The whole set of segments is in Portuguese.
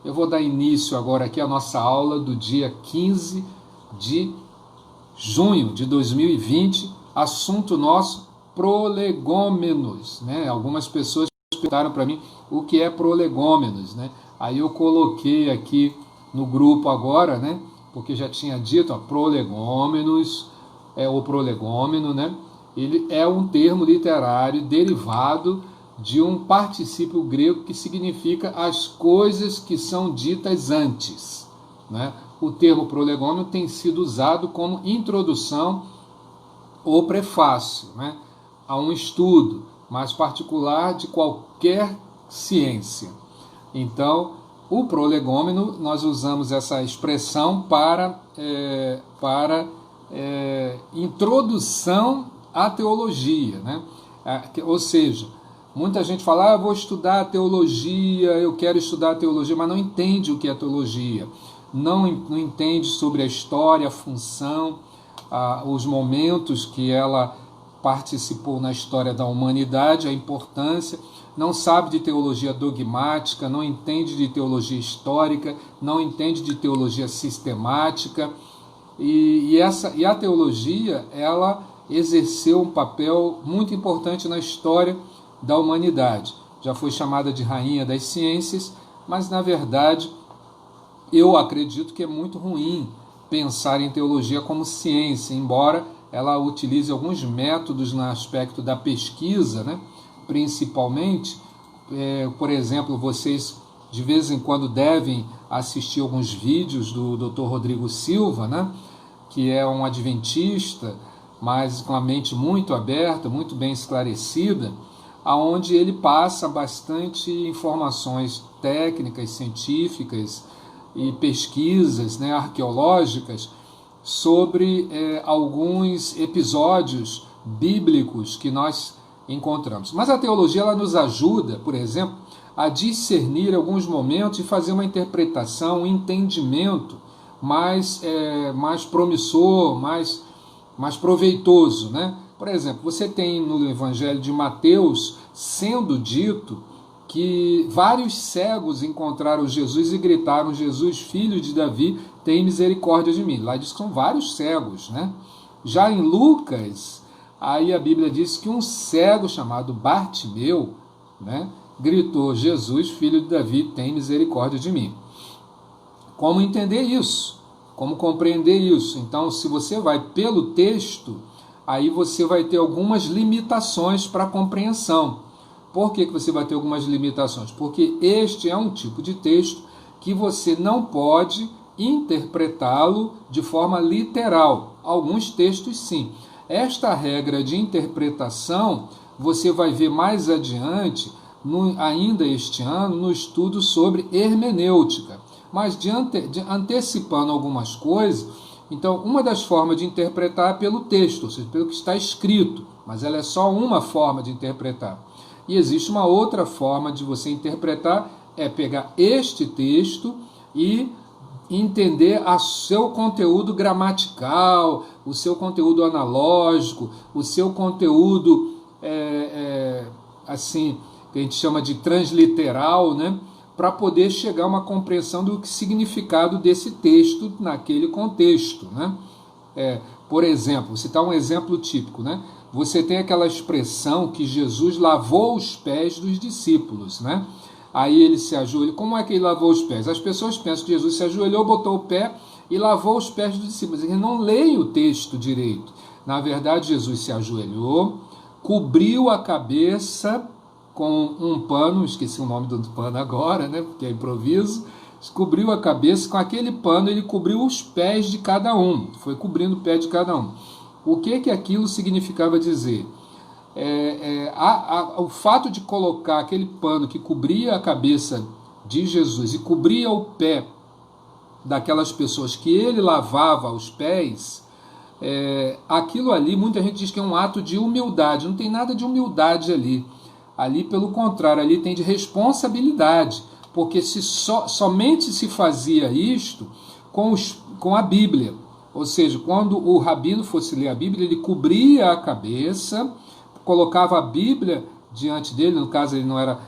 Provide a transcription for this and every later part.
Eu vou dar início agora aqui à nossa aula do dia 15 de junho de 2020, assunto nosso, prolegômenos, né? Algumas pessoas perguntaram para mim o que é prolegômenos, né? Aí eu coloquei aqui no grupo agora, né? Porque já tinha dito, ó, prolegômenos, o prolegômeno, né? Ele é um termo literário derivado de um particípio grego que significa as coisas que são ditas antes, né? O termo prolegômeno tem sido usado como introdução ou prefácio, né, a um estudo mais particular de qualquer ciência. Então, o prolegômeno, nós usamos essa expressão para introdução à teologia, né? Ou seja, muita gente fala, vou estudar a teologia, eu quero estudar a teologia, mas não entende o que é teologia, não entende sobre a história, a função, os momentos que ela participou na história da humanidade, a importância, não sabe de teologia dogmática, não entende de teologia histórica, não entende de teologia sistemática, e a teologia, ela exerceu um papel muito importante na história da humanidade. Já foi chamada de rainha das ciências, mas na verdade eu acredito que é muito ruim pensar em teologia como ciência, embora ela utilize alguns métodos no aspecto da pesquisa, né? Principalmente, por exemplo, vocês de vez em quando devem assistir alguns vídeos do Dr. Rodrigo Silva, né? Que é um adventista, mas com a mente muito aberta, muito bem esclarecida, aonde ele passa bastante informações técnicas, científicas e pesquisas, né, arqueológicas sobre alguns episódios bíblicos que nós encontramos. Mas a teologia ela nos ajuda, por exemplo, a discernir alguns momentos e fazer uma interpretação, um entendimento mais promissor, mais proveitoso, né? Por exemplo, você tem no Evangelho de Mateus sendo dito que vários cegos encontraram Jesus e gritaram, Jesus, filho de Davi, tem misericórdia de mim. Lá diz que são vários cegos, né? Já em Lucas, aí a Bíblia diz que um cego chamado Bartimeu, né, gritou, Jesus, filho de Davi, tem misericórdia de mim. Como entender isso? Como compreender isso? Então, se você vai pelo texto, aí você vai ter algumas limitações para a compreensão. Por que você vai ter algumas limitações? Porque este é um tipo de texto que você não pode interpretá-lo de forma literal. Alguns textos sim. Esta regra de interpretação você vai ver mais adiante, ainda este ano, no estudo sobre hermenêutica. Mas antecipando algumas coisas, então uma das formas de interpretar é pelo texto, ou seja, pelo que está escrito, mas ela é só uma forma de interpretar. E existe uma outra forma de você interpretar, é pegar este texto e entender o seu conteúdo gramatical, o seu conteúdo analógico, o seu conteúdo, assim, que a gente chama de transliteral, né? Para poder chegar a uma compreensão do significado desse texto naquele contexto, né? Por exemplo, vou citar um exemplo típico, né? Você tem aquela expressão que Jesus lavou os pés dos discípulos, né? Aí ele se ajoelhou. Como é que ele lavou os pés? As pessoas pensam que Jesus se ajoelhou, botou o pé e lavou os pés dos discípulos. Eles não leem o texto direito. Na verdade, Jesus se ajoelhou, cobriu a cabeça com um pano, esqueci o nome do pano agora, né? Porque é improviso. Cobriu a cabeça, com aquele pano ele cobriu os pés de cada um. Foi cobrindo o pé de cada um. O que aquilo significava dizer? O fato de colocar aquele pano que cobria a cabeça de Jesus e cobria o pé daquelas pessoas que ele lavava os pés, aquilo ali, muita gente diz que é um ato de humildade. Não tem nada de humildade ali. Ali, pelo contrário, ali tem de responsabilidade, porque somente se fazia isto com a Bíblia. Ou seja, quando o rabino fosse ler a Bíblia, ele cobria a cabeça, colocava a Bíblia diante dele, no caso ele não era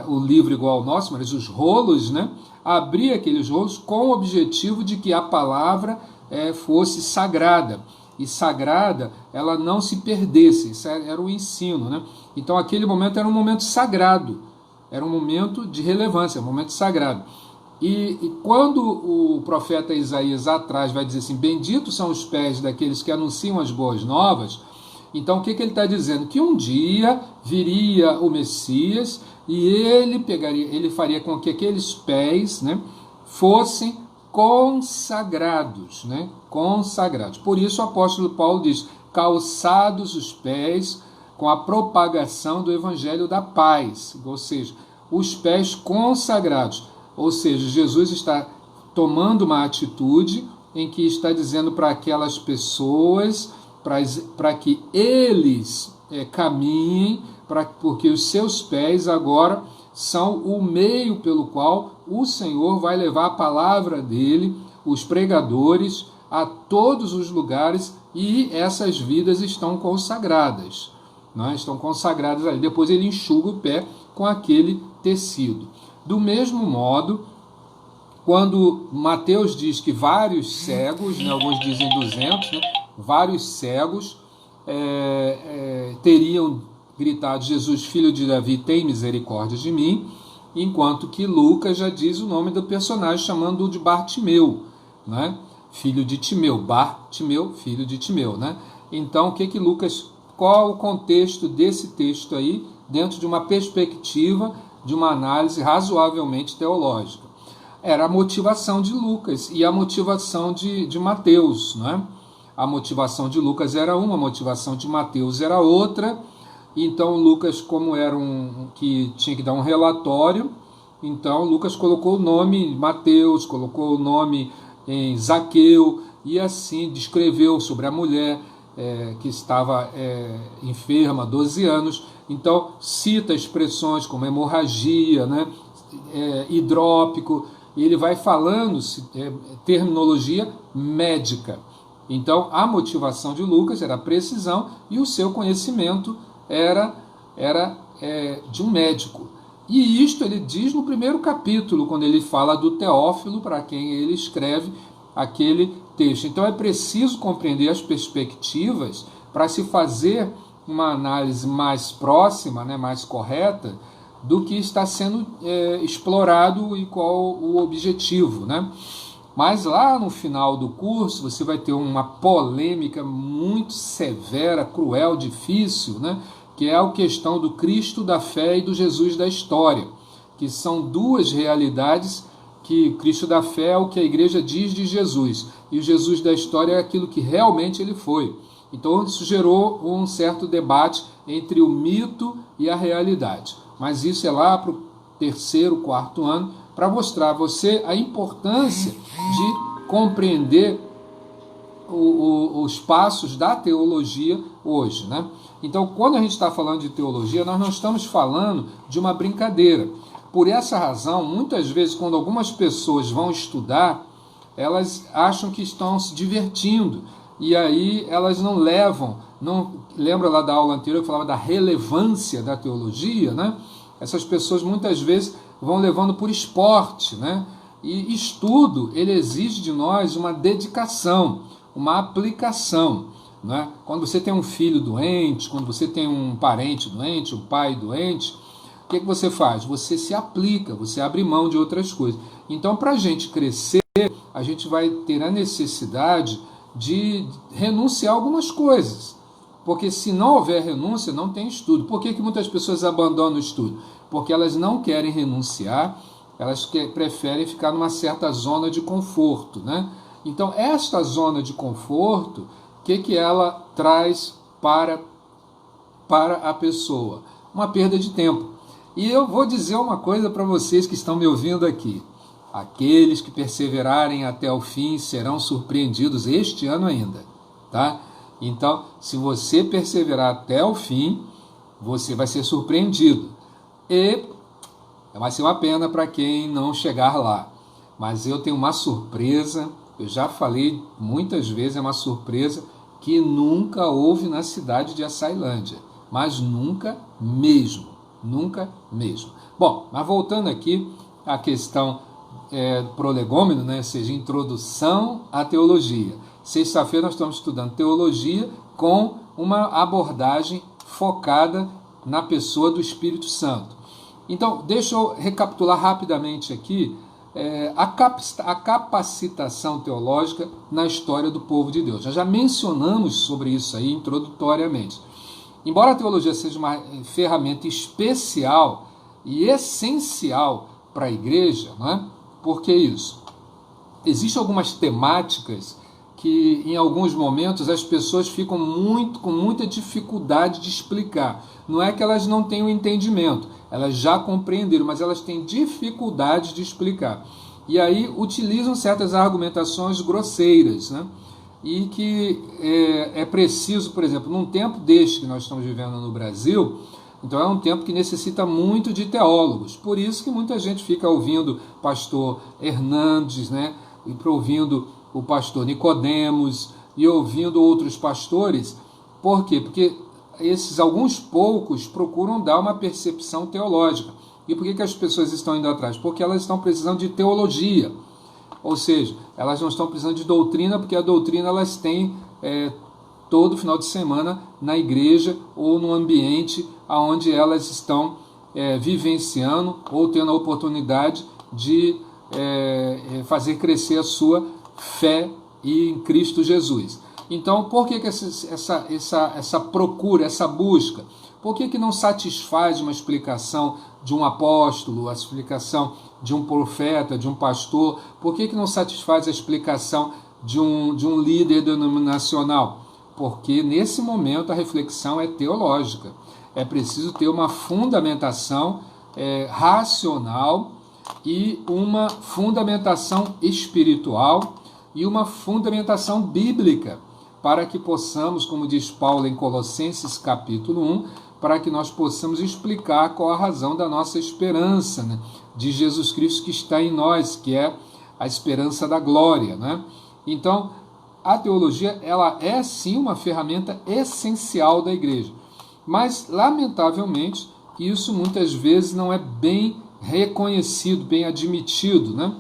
o livro igual ao nosso, mas os rolos, né? Abria aqueles rolos com o objetivo de que a palavra fosse sagrada. E sagrada, ela não se perdesse. Isso era o ensino, né? Então aquele momento era um momento sagrado. Era um momento de relevância, um momento sagrado. E quando o profeta Isaías atrás vai dizer assim, benditos são os pés daqueles que anunciam as boas novas, então o que ele está dizendo? Que um dia viria o Messias e ele faria com que aqueles pés, né, fossem consagrados, né, consagrados. Por isso o apóstolo Paulo diz, calçados os pés com a propagação do evangelho da paz, ou seja, os pés consagrados. Ou seja, Jesus está tomando uma atitude em que está dizendo para aquelas pessoas, para que eles caminhem, porque os seus pés agora são o meio pelo qual o Senhor vai levar a palavra dele, os pregadores, a todos os lugares, e essas vidas estão consagradas. Né? Estão consagradas ali. Depois ele enxuga o pé com aquele tecido. Do mesmo modo, quando Mateus diz que vários cegos, né, alguns dizem 200, né, vários cegos teriam gritado, Jesus, filho de Davi, tem misericórdia de mim, enquanto que Lucas já diz o nome do personagem, chamando-o de Bartimeu, né, filho de Timeu, Bartimeu, filho de Timeu. Né? Então, qual o contexto desse texto aí, dentro de uma perspectiva de uma análise razoavelmente teológica? Era a motivação de Lucas e a motivação de Mateus, né? A motivação de Lucas era uma, a motivação de Mateus era outra. Então Lucas, como era que tinha que dar um relatório, então Lucas colocou o nome Mateus, colocou o nome em Zaqueu, e assim descreveu sobre a mulher que estava enferma há 12 anos. Então cita expressões como hemorragia, né, hidrópico, e ele vai falando terminologia médica. Então a motivação de Lucas era a precisão e o seu conhecimento era de um médico. E isto ele diz no primeiro capítulo, quando ele fala do Teófilo, para quem ele escreve aquele texto. Então é preciso compreender as perspectivas para se fazer uma análise mais próxima, né, mais correta, do que está sendo explorado e qual o objetivo. Né? Mas lá no final do curso você vai ter uma polêmica muito severa, cruel, difícil, né? Que é a questão do Cristo da fé e do Jesus da história, que são duas realidades, que o Cristo da fé é o que a igreja diz de Jesus, e o Jesus da história é aquilo que realmente ele foi. Então isso gerou um certo debate entre o mito e a realidade. Mas isso é lá para o terceiro, quarto ano, para mostrar a você a importância de compreender os passos da teologia hoje. Né? Então, quando a gente está falando de teologia, nós não estamos falando de uma brincadeira. Por essa razão, muitas vezes, quando algumas pessoas vão estudar, elas acham que estão se divertindo, e aí elas não levam, lembra lá da aula anterior que falava da relevância da teologia, né? Essas pessoas muitas vezes vão levando por esporte, né? E estudo, ele exige de nós uma dedicação, uma aplicação, né? Quando você tem um filho doente, quando você tem um parente doente, um pai doente, o que você faz? Você se aplica, você abre mão de outras coisas. Então, para a gente crescer, a gente vai ter a necessidade de renunciar a algumas coisas. Porque se não houver renúncia, não tem estudo. Por que muitas pessoas abandonam o estudo? Porque elas não querem renunciar, elas preferem ficar numa certa zona de conforto. Né? Então, esta zona de conforto, o que ela traz para a pessoa? Uma perda de tempo. E eu vou dizer uma coisa para vocês que estão me ouvindo aqui. Aqueles que perseverarem até o fim serão surpreendidos este ano ainda. Tá? Então, se você perseverar até o fim, você vai ser surpreendido. E vai ser uma pena para quem não chegar lá. Mas eu tenho uma surpresa, eu já falei muitas vezes, é uma surpresa que nunca houve na cidade de Açailândia. Mas nunca mesmo. nunca mesmo. Bom, mas voltando aqui à questão prolegômeno, né? Ou seja, introdução à teologia. Sexta-feira nós estamos estudando teologia com uma abordagem focada na pessoa do Espírito Santo. Então, deixa eu recapitular rapidamente aqui a capacitação teológica na história do povo de Deus. Nós já mencionamos sobre isso aí introdutoriamente. Embora a teologia seja uma ferramenta especial e essencial para a igreja, não é? Por que isso? Existem algumas temáticas que em alguns momentos as pessoas ficam com muita dificuldade de explicar. Não é que elas não tenham entendimento, elas já compreenderam, mas elas têm dificuldade de explicar. E aí utilizam certas argumentações grosseiras, né? E que é preciso, por exemplo, num tempo deste que nós estamos vivendo no Brasil, então é um tempo que necessita muito de teólogos. Por isso que muita gente fica ouvindo pastor Hernandes, né? E ouvindo o pastor Nicodemos e ouvindo outros pastores. Por quê? Porque esses alguns poucos procuram dar uma percepção teológica. E por que as pessoas estão indo atrás? Porque elas estão precisando de teologia. Ou seja, elas não estão precisando de doutrina, porque a doutrina elas têm todo final de semana na igreja ou no ambiente onde elas estão vivenciando ou tendo a oportunidade de fazer crescer a sua fé em Cristo Jesus. Então, por que essa procura, essa busca? Por que não satisfaz uma explicação de um apóstolo, a explicação de um profeta, de um pastor? Por que não satisfaz a explicação de um líder denominacional? Porque nesse momento a reflexão é teológica. É preciso ter uma fundamentação racional e uma fundamentação espiritual e uma fundamentação bíblica, para que possamos, como diz Paulo em Colossenses capítulo 1, para que nós possamos explicar qual a razão da nossa esperança, né? De Jesus Cristo que está em nós, que é a esperança da glória, né? Então, a teologia, ela é sim uma ferramenta essencial da igreja, mas, lamentavelmente, isso muitas vezes não é bem reconhecido, bem admitido, né?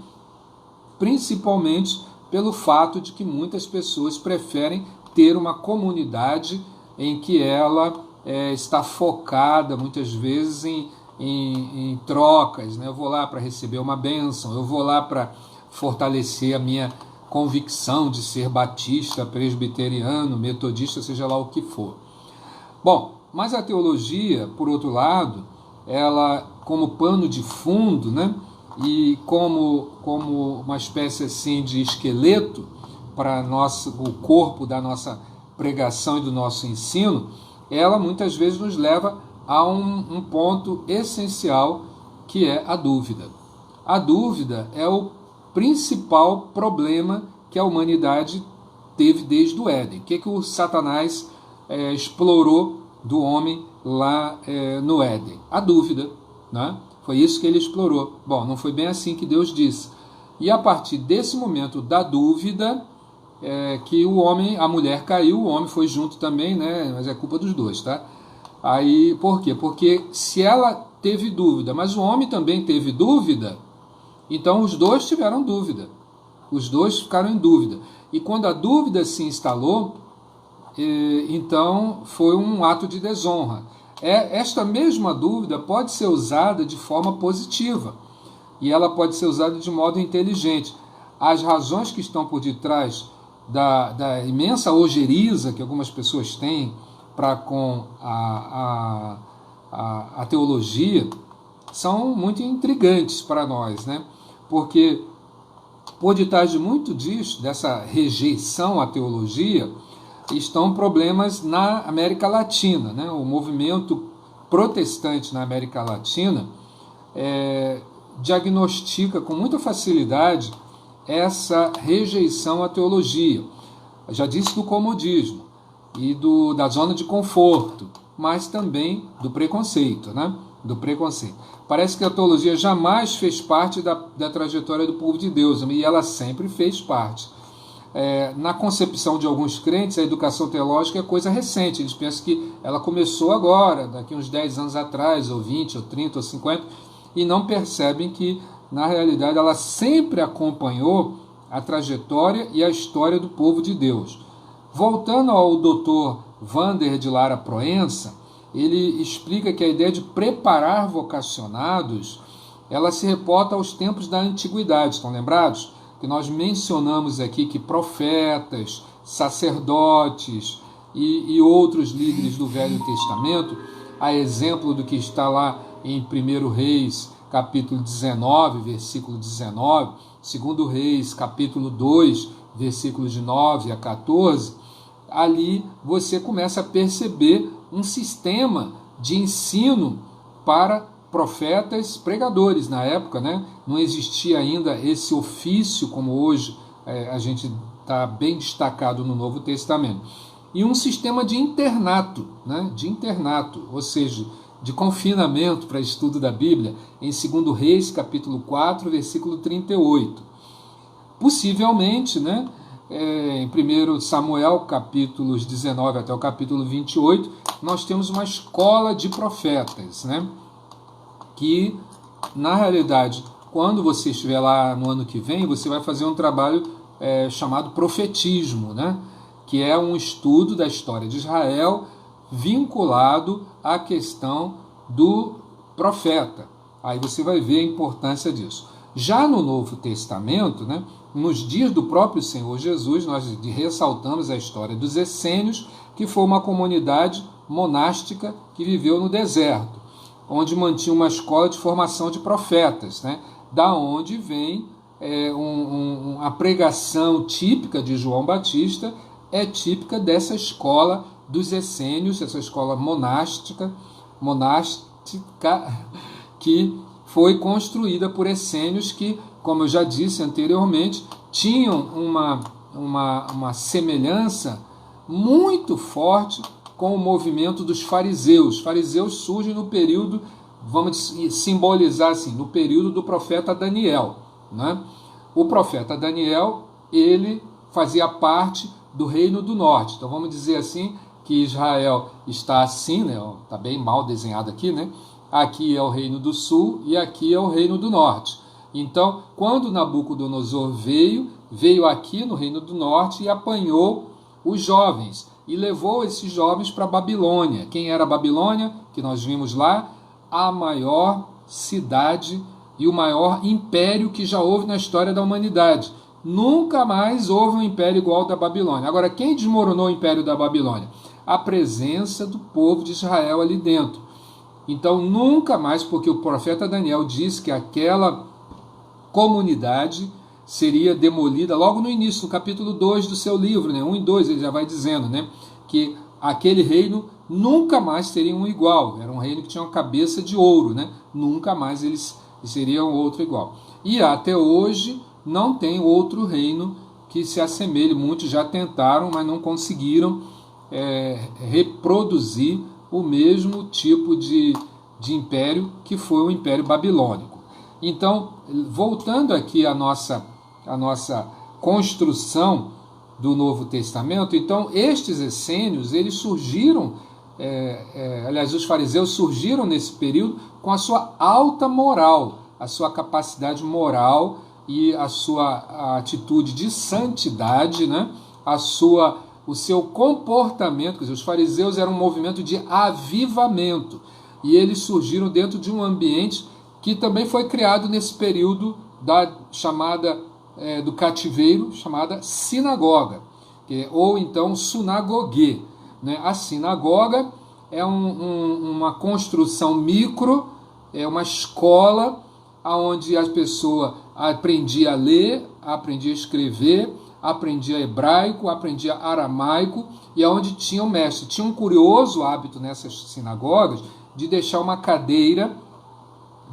Principalmente pelo fato de que muitas pessoas preferem ter uma comunidade em que ela está focada muitas vezes em trocas, né? Eu vou lá para receber uma bênção, eu vou lá para fortalecer a minha convicção de ser batista, presbiteriano, metodista, seja lá o que for. Bom, mas a teologia, por outro lado, ela como pano de fundo, né? E como uma espécie assim de esqueleto para o corpo da nossa pregação e do nosso ensino, ela muitas vezes nos leva a um ponto essencial, que é a dúvida. A dúvida é o principal problema que a humanidade teve desde o Éden. O que o Satanás explorou do homem lá no Éden? A dúvida, né? Foi isso que ele explorou. Bom, não foi bem assim que Deus disse. E a partir desse momento da dúvida, que a mulher caiu, o homem foi junto também, né? Mas é culpa dos dois, tá? Aí, por quê? Porque se ela teve dúvida, mas o homem também teve dúvida, então os dois tiveram dúvida. Os dois ficaram em dúvida. E quando a dúvida se instalou, então foi um ato de desonra. Esta mesma dúvida pode ser usada de forma positiva e ela pode ser usada de modo inteligente. As razões que estão por detrás da imensa ojeriza que algumas pessoas têm para com a teologia são muito intrigantes para nós, né? Porque por detrás de muito disso, dessa rejeição à teologia, estão problemas na América Latina, né? O movimento protestante na América Latina diagnostica com muita facilidade essa rejeição à teologia. Eu já disse do comodismo e da zona de conforto, mas também do preconceito, né? Do preconceito. Parece que a teologia jamais fez parte da trajetória do povo de Deus, e ela sempre fez parte. na concepção de alguns crentes, a educação teológica é coisa recente. Eles pensam que ela começou agora, daqui uns 10 anos atrás, ou 20, ou 30, ou 50, e não percebem que, na realidade, ela sempre acompanhou a trajetória e a história do povo de Deus. Voltando ao Dr. Wander de Lara Proença, ele explica que a ideia de preparar vocacionados, ela se reporta aos tempos da antiguidade, estão lembrados? Que nós mencionamos aqui que profetas, sacerdotes e outros líderes do Velho Testamento, a exemplo do que está lá em 1 Reis, capítulo 19, versículo 19, 2 Reis, capítulo 2, versículos de 9 a 14, ali você começa a perceber um sistema de ensino para profetas pregadores. Na época, né, não existia ainda esse ofício como hoje a gente está bem destacado no Novo Testamento. E um sistema de internato, né, ou seja, de confinamento para estudo da Bíblia, em 2 Reis, capítulo 4, versículo 38. Possivelmente, né, em 1 Samuel, capítulos 19 até o capítulo 28, nós temos uma escola de profetas, né, que, na realidade, quando você estiver lá no ano que vem, você vai fazer um trabalho chamado profetismo, né, que é um estudo da história de Israel vinculado à questão do profeta. Aí você vai ver a importância disso. Já no Novo Testamento, né, nos dias do próprio Senhor Jesus, nós ressaltamos a história dos essênios, que foi uma comunidade monástica que viveu no deserto, onde mantinha uma escola de formação de profetas, né, da onde vem a pregação típica de João Batista, é típica dessa escola dos essênios, essa escola monástica que foi construída por essênios que, como eu já disse anteriormente, tinham uma semelhança muito forte com o movimento dos fariseus. Os fariseus surgem no período, vamos simbolizar assim, no período do profeta Daniel, né? O profeta Daniel, ele fazia parte do Reino do Norte. Então vamos dizer assim, que Israel está assim, né? Está bem mal desenhado aqui, né? Aqui é o Reino do Sul e aqui é o Reino do Norte. Então, quando Nabucodonosor veio aqui no Reino do Norte e apanhou os jovens e levou esses jovens para a Babilônia. Quem era a Babilônia? Que nós vimos lá, a maior cidade e o maior império que já houve na história da humanidade. Nunca mais houve um império igual ao da Babilônia. Agora, quem desmoronou o império da Babilônia? A presença do povo de Israel ali dentro. Então, nunca mais, porque o profeta Daniel disse que aquela comunidade seria demolida logo no início, no capítulo 2 do seu livro, né? 1 e 2, ele já vai dizendo, né, que aquele reino nunca mais seria um igual. Era um reino que tinha uma cabeça de ouro, né? Nunca mais eles seriam outro igual. E até hoje não tem outro reino que se assemelhe. Muitos já tentaram, mas não conseguiram reproduzir o mesmo tipo de império que foi o Império Babilônico. Então, voltando aqui à nossa construção do Novo Testamento, então estes essênios, eles surgiram, aliás, os fariseus surgiram nesse período com a sua alta moral, a sua capacidade moral e a sua atitude de santidade, né? O seu comportamento. Quer dizer, os fariseus eram um movimento de avivamento e eles surgiram dentro de um ambiente que também foi criado nesse período do cativeiro, chamada sinagoga, ou então sunagogue, né? A sinagoga é uma construção micro, é uma escola onde a pessoa aprendia a ler, aprendia a escrever, aprendia hebraico, aprendia aramaico, e onde tinha um mestre. Tinha um curioso hábito nessas sinagogas de deixar uma cadeira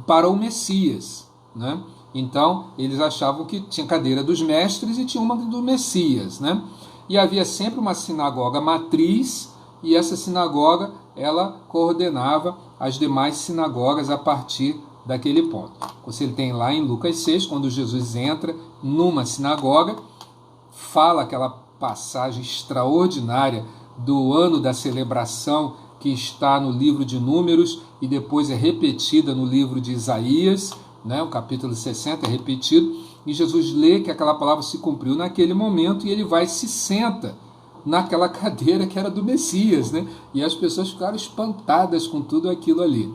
para o Messias, né? Então, eles achavam que tinha cadeira dos mestres e tinha uma do Messias, né? E havia sempre uma sinagoga matriz, e essa sinagoga, ela coordenava as demais sinagogas a partir daquele ponto. Você tem lá em Lucas 6, quando Jesus entra numa sinagoga, fala aquela passagem extraordinária do ano da celebração que está no livro de Números e depois é repetida no livro de Isaías, né? O capítulo 60 é repetido, e Jesus lê que aquela palavra se cumpriu naquele momento e ele vai e se senta naquela cadeira que era do Messias, né? E as pessoas ficaram espantadas com tudo aquilo ali.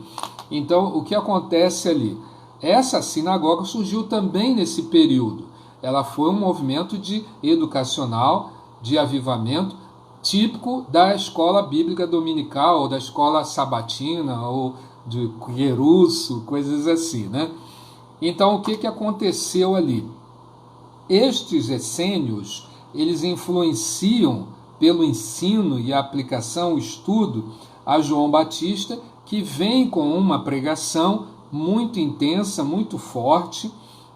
Então, o que acontece ali? Essa sinagoga surgiu também nesse período. Ela foi um movimento educacional, de avivamento, típico da escola bíblica dominical, ou da escola sabatina, ou de Jerusso, coisas assim, né? Então, o que aconteceu ali? Estes essênios, eles influenciam pelo ensino e a aplicação, o estudo, a João Batista, que vem com uma pregação muito intensa, muito forte,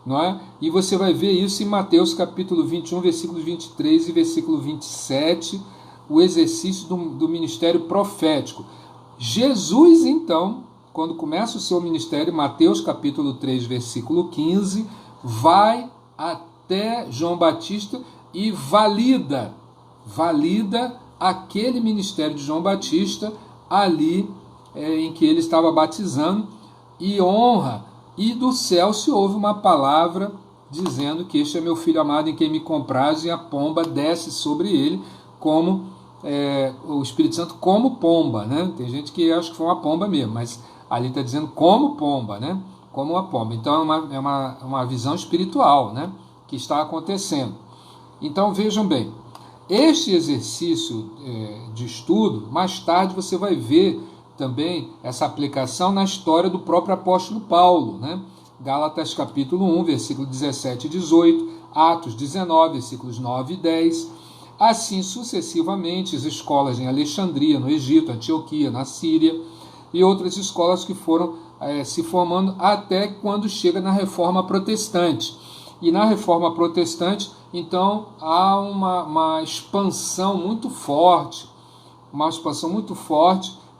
não é? E você vai ver isso em Mateus capítulo 21, versículo 23 e versículo 27, o exercício do ministério profético. Jesus, então, quando começa o seu ministério, Mateus capítulo 3, versículo 15, vai até João Batista e valida aquele ministério de João Batista ali em que ele estava batizando, e honra, e do céu se ouve uma palavra dizendo que este é meu filho amado em quem me compraz, e a pomba desce sobre ele como o Espírito Santo como pomba, né? Tem gente que acha que foi uma pomba mesmo, mas ali está dizendo como pomba, né? Como uma pomba. Então é uma visão espiritual, né? Que está acontecendo. Então vejam bem, este exercício de estudo, mais tarde você vai ver também essa aplicação na história do próprio apóstolo Paulo, né? Gálatas capítulo 1, versículo 17 e 18, Atos 19, versículos 9 e 10, assim sucessivamente as escolas em Alexandria, no Egito, Antioquia, na Síria, e outras escolas que foram se formando até quando chega na Reforma Protestante. E na Reforma Protestante, então, há uma expansão muito forte,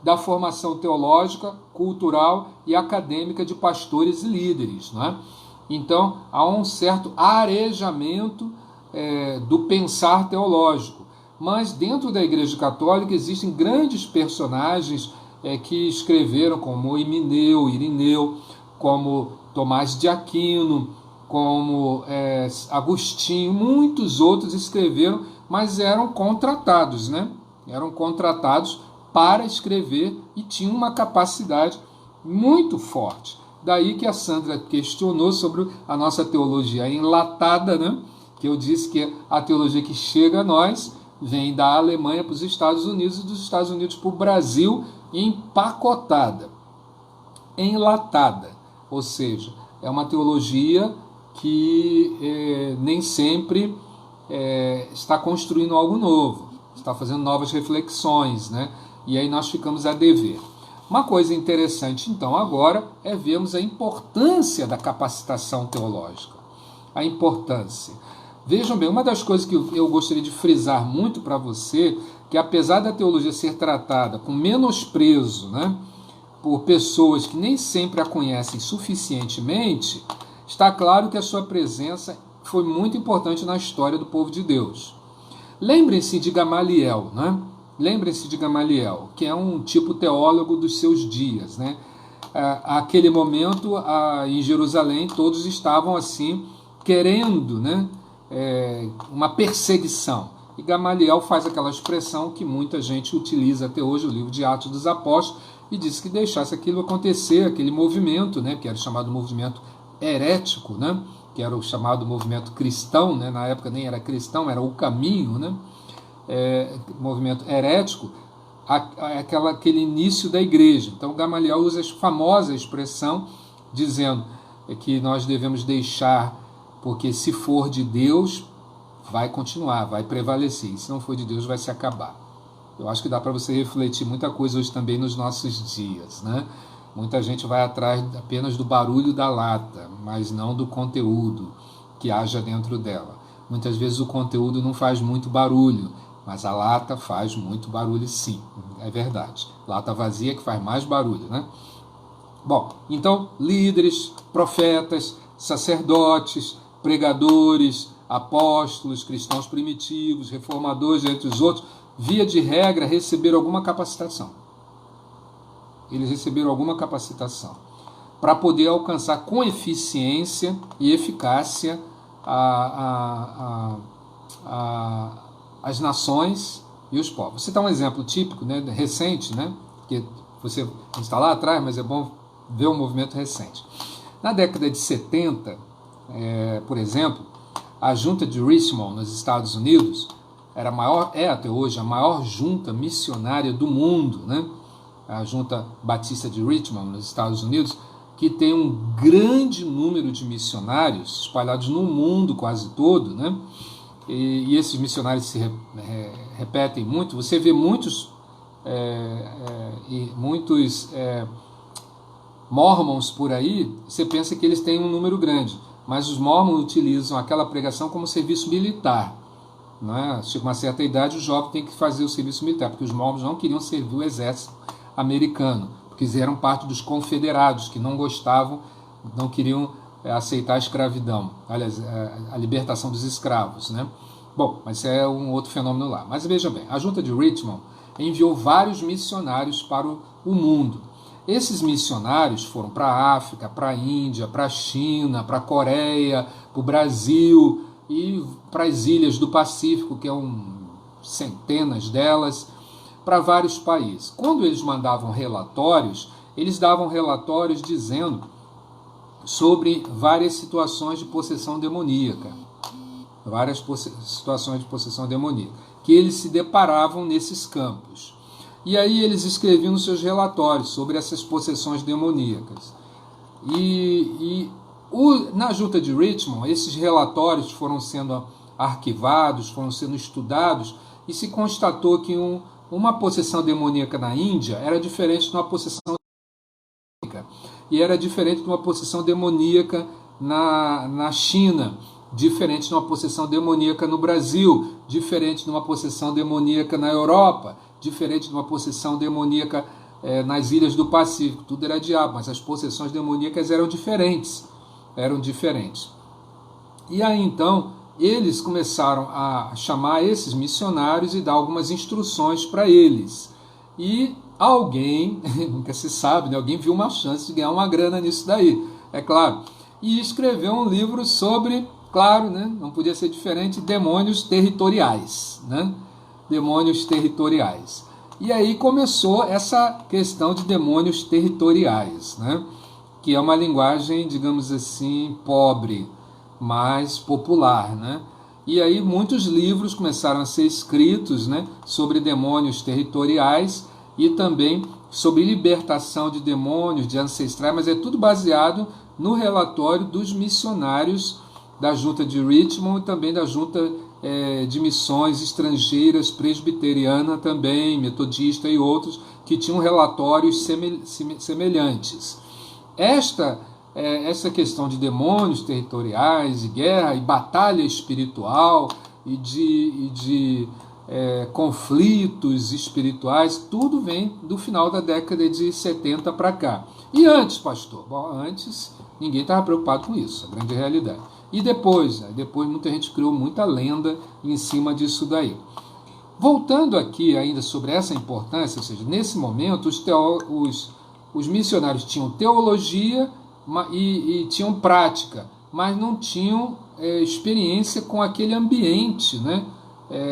da formação teológica, cultural e acadêmica de pastores e líderes, né? Então, há um certo arejamento do pensar teológico. Mas dentro da Igreja Católica existem grandes personagens que escreveram, como Irineu, como Tomás de Aquino, como Agostinho, muitos outros escreveram, mas eram contratados, né? Eram contratados para escrever e tinham uma capacidade muito forte. Daí que a Sandra questionou sobre a nossa teologia enlatada, né? Que eu disse que a teologia que chega a nós vem da Alemanha para os Estados Unidos e dos Estados Unidos para o Brasil, empacotada, enlatada. Ou seja, é uma teologia que nem sempre está construindo algo novo, está fazendo novas reflexões, né? E aí nós ficamos a dever. Uma coisa interessante, então, agora é vermos a importância da capacitação teológica. A importância. Vejam bem, uma das coisas que eu gostaria de frisar muito para você, que apesar da teologia ser tratada com menosprezo, né, por pessoas que nem sempre a conhecem suficientemente, está claro que a sua presença foi muito importante na história do povo de Deus. Lembrem-se de Gamaliel, né? Lembrem-se de Gamaliel, que é um tipo teólogo dos seus dias, né? Aquele momento, em Jerusalém, todos estavam assim, querendo, né, uma perseguição. E Gamaliel faz aquela expressão que muita gente utiliza até hoje, o livro de Atos dos Apóstolos, e diz que deixasse aquilo acontecer, aquele movimento, né, que era o chamado movimento herético, né, que era o chamado movimento cristão, né, na época nem era cristão, era o caminho, né, movimento herético, aquele início da igreja. Então Gamaliel usa a famosa expressão dizendo que nós devemos deixar, porque se for de Deus vai continuar, vai prevalecer, e se não for de Deus vai se acabar. Eu acho que dá para você refletir muita coisa hoje também nos nossos dias, né? Muita gente vai atrás apenas do barulho da lata, mas não do conteúdo que haja dentro dela. Muitas vezes o conteúdo não faz muito barulho, mas a lata faz muito barulho, sim, é verdade. Lata vazia que faz mais barulho, né? Bom, então líderes, profetas, sacerdotes, pregadores, apóstolos, cristãos primitivos, reformadores, entre os outros, via de regra, receberam alguma capacitação. Eles receberam alguma capacitação para poder alcançar com eficiência e eficácia as nações e os povos. Vou citar um exemplo típico, né, recente, né, que você está lá atrás, mas é bom ver o movimento recente. Na década de 70, por exemplo, a junta de Richmond, nos Estados Unidos, era até hoje a maior junta missionária do mundo, né? A junta batista de Richmond, nos Estados Unidos, que tem um grande número de missionários espalhados no mundo quase todo, né? E esses missionários se repetem muito. Você vê muitos mormons por aí, você pensa que eles têm um número grande, mas os mormons utilizam aquela pregação como serviço militar. Né? Chega uma certa idade, o jovem tem que fazer o serviço militar, porque os mormons não queriam servir o exército americano, porque eles eram parte dos confederados, que não gostavam, não queriam aceitar a escravidão, aliás, a libertação dos escravos. Né? Bom, mas isso é um outro fenômeno lá. Mas veja bem, a junta de Richmond enviou vários missionários para o mundo. Esses missionários foram para a África, para a Índia, para a China, para a Coreia, para o Brasil e para as ilhas do Pacífico, que centenas delas, para vários países. Quando eles mandavam relatórios, eles davam relatórios dizendo sobre várias situações de possessão demoníaca, que eles se deparavam nesses campos. E aí eles escreviam nos seus relatórios sobre essas possessões demoníacas. Na junta de Richmond, esses relatórios foram sendo arquivados, foram sendo estudados, e se constatou que uma possessão demoníaca na Índia era diferente de uma possessão demoníaca, e era diferente de uma possessão demoníaca na China, diferente de uma possessão demoníaca no Brasil, diferente de uma possessão demoníaca na Europa, diferente de uma possessão demoníaca nas ilhas do Pacífico. Tudo era diabo, mas as possessões demoníacas eram diferentes. E aí então eles começaram a chamar esses missionários e dar algumas instruções para eles. E alguém, nunca se sabe, né? Alguém viu uma chance de ganhar uma grana nisso daí, é claro. E escreveu um livro sobre, claro, né? Não podia ser diferente, demônios territoriais, né? Demônios territoriais. E aí começou essa questão de demônios territoriais, né? Que é uma linguagem, digamos assim, pobre, mais popular, né? E aí muitos livros começaram a ser escritos, né, sobre demônios territoriais e também sobre libertação de demônios, de ancestrais, mas é tudo baseado no relatório dos missionários da junta de Richmond e também da junta de missões estrangeiras, presbiteriana também, metodista e outros, que tinham relatórios semelhantes. Essa questão de demônios territoriais, e guerra, e batalha espiritual, e de conflitos espirituais, tudo vem do final da década de 70 para cá. E antes, pastor? Bom, antes ninguém estava preocupado com isso, a grande realidade. E depois muita gente criou muita lenda em cima disso daí. Voltando aqui ainda sobre essa importância, ou seja, nesse momento os missionários tinham teologia e tinham prática, mas não tinham experiência com aquele ambiente, né,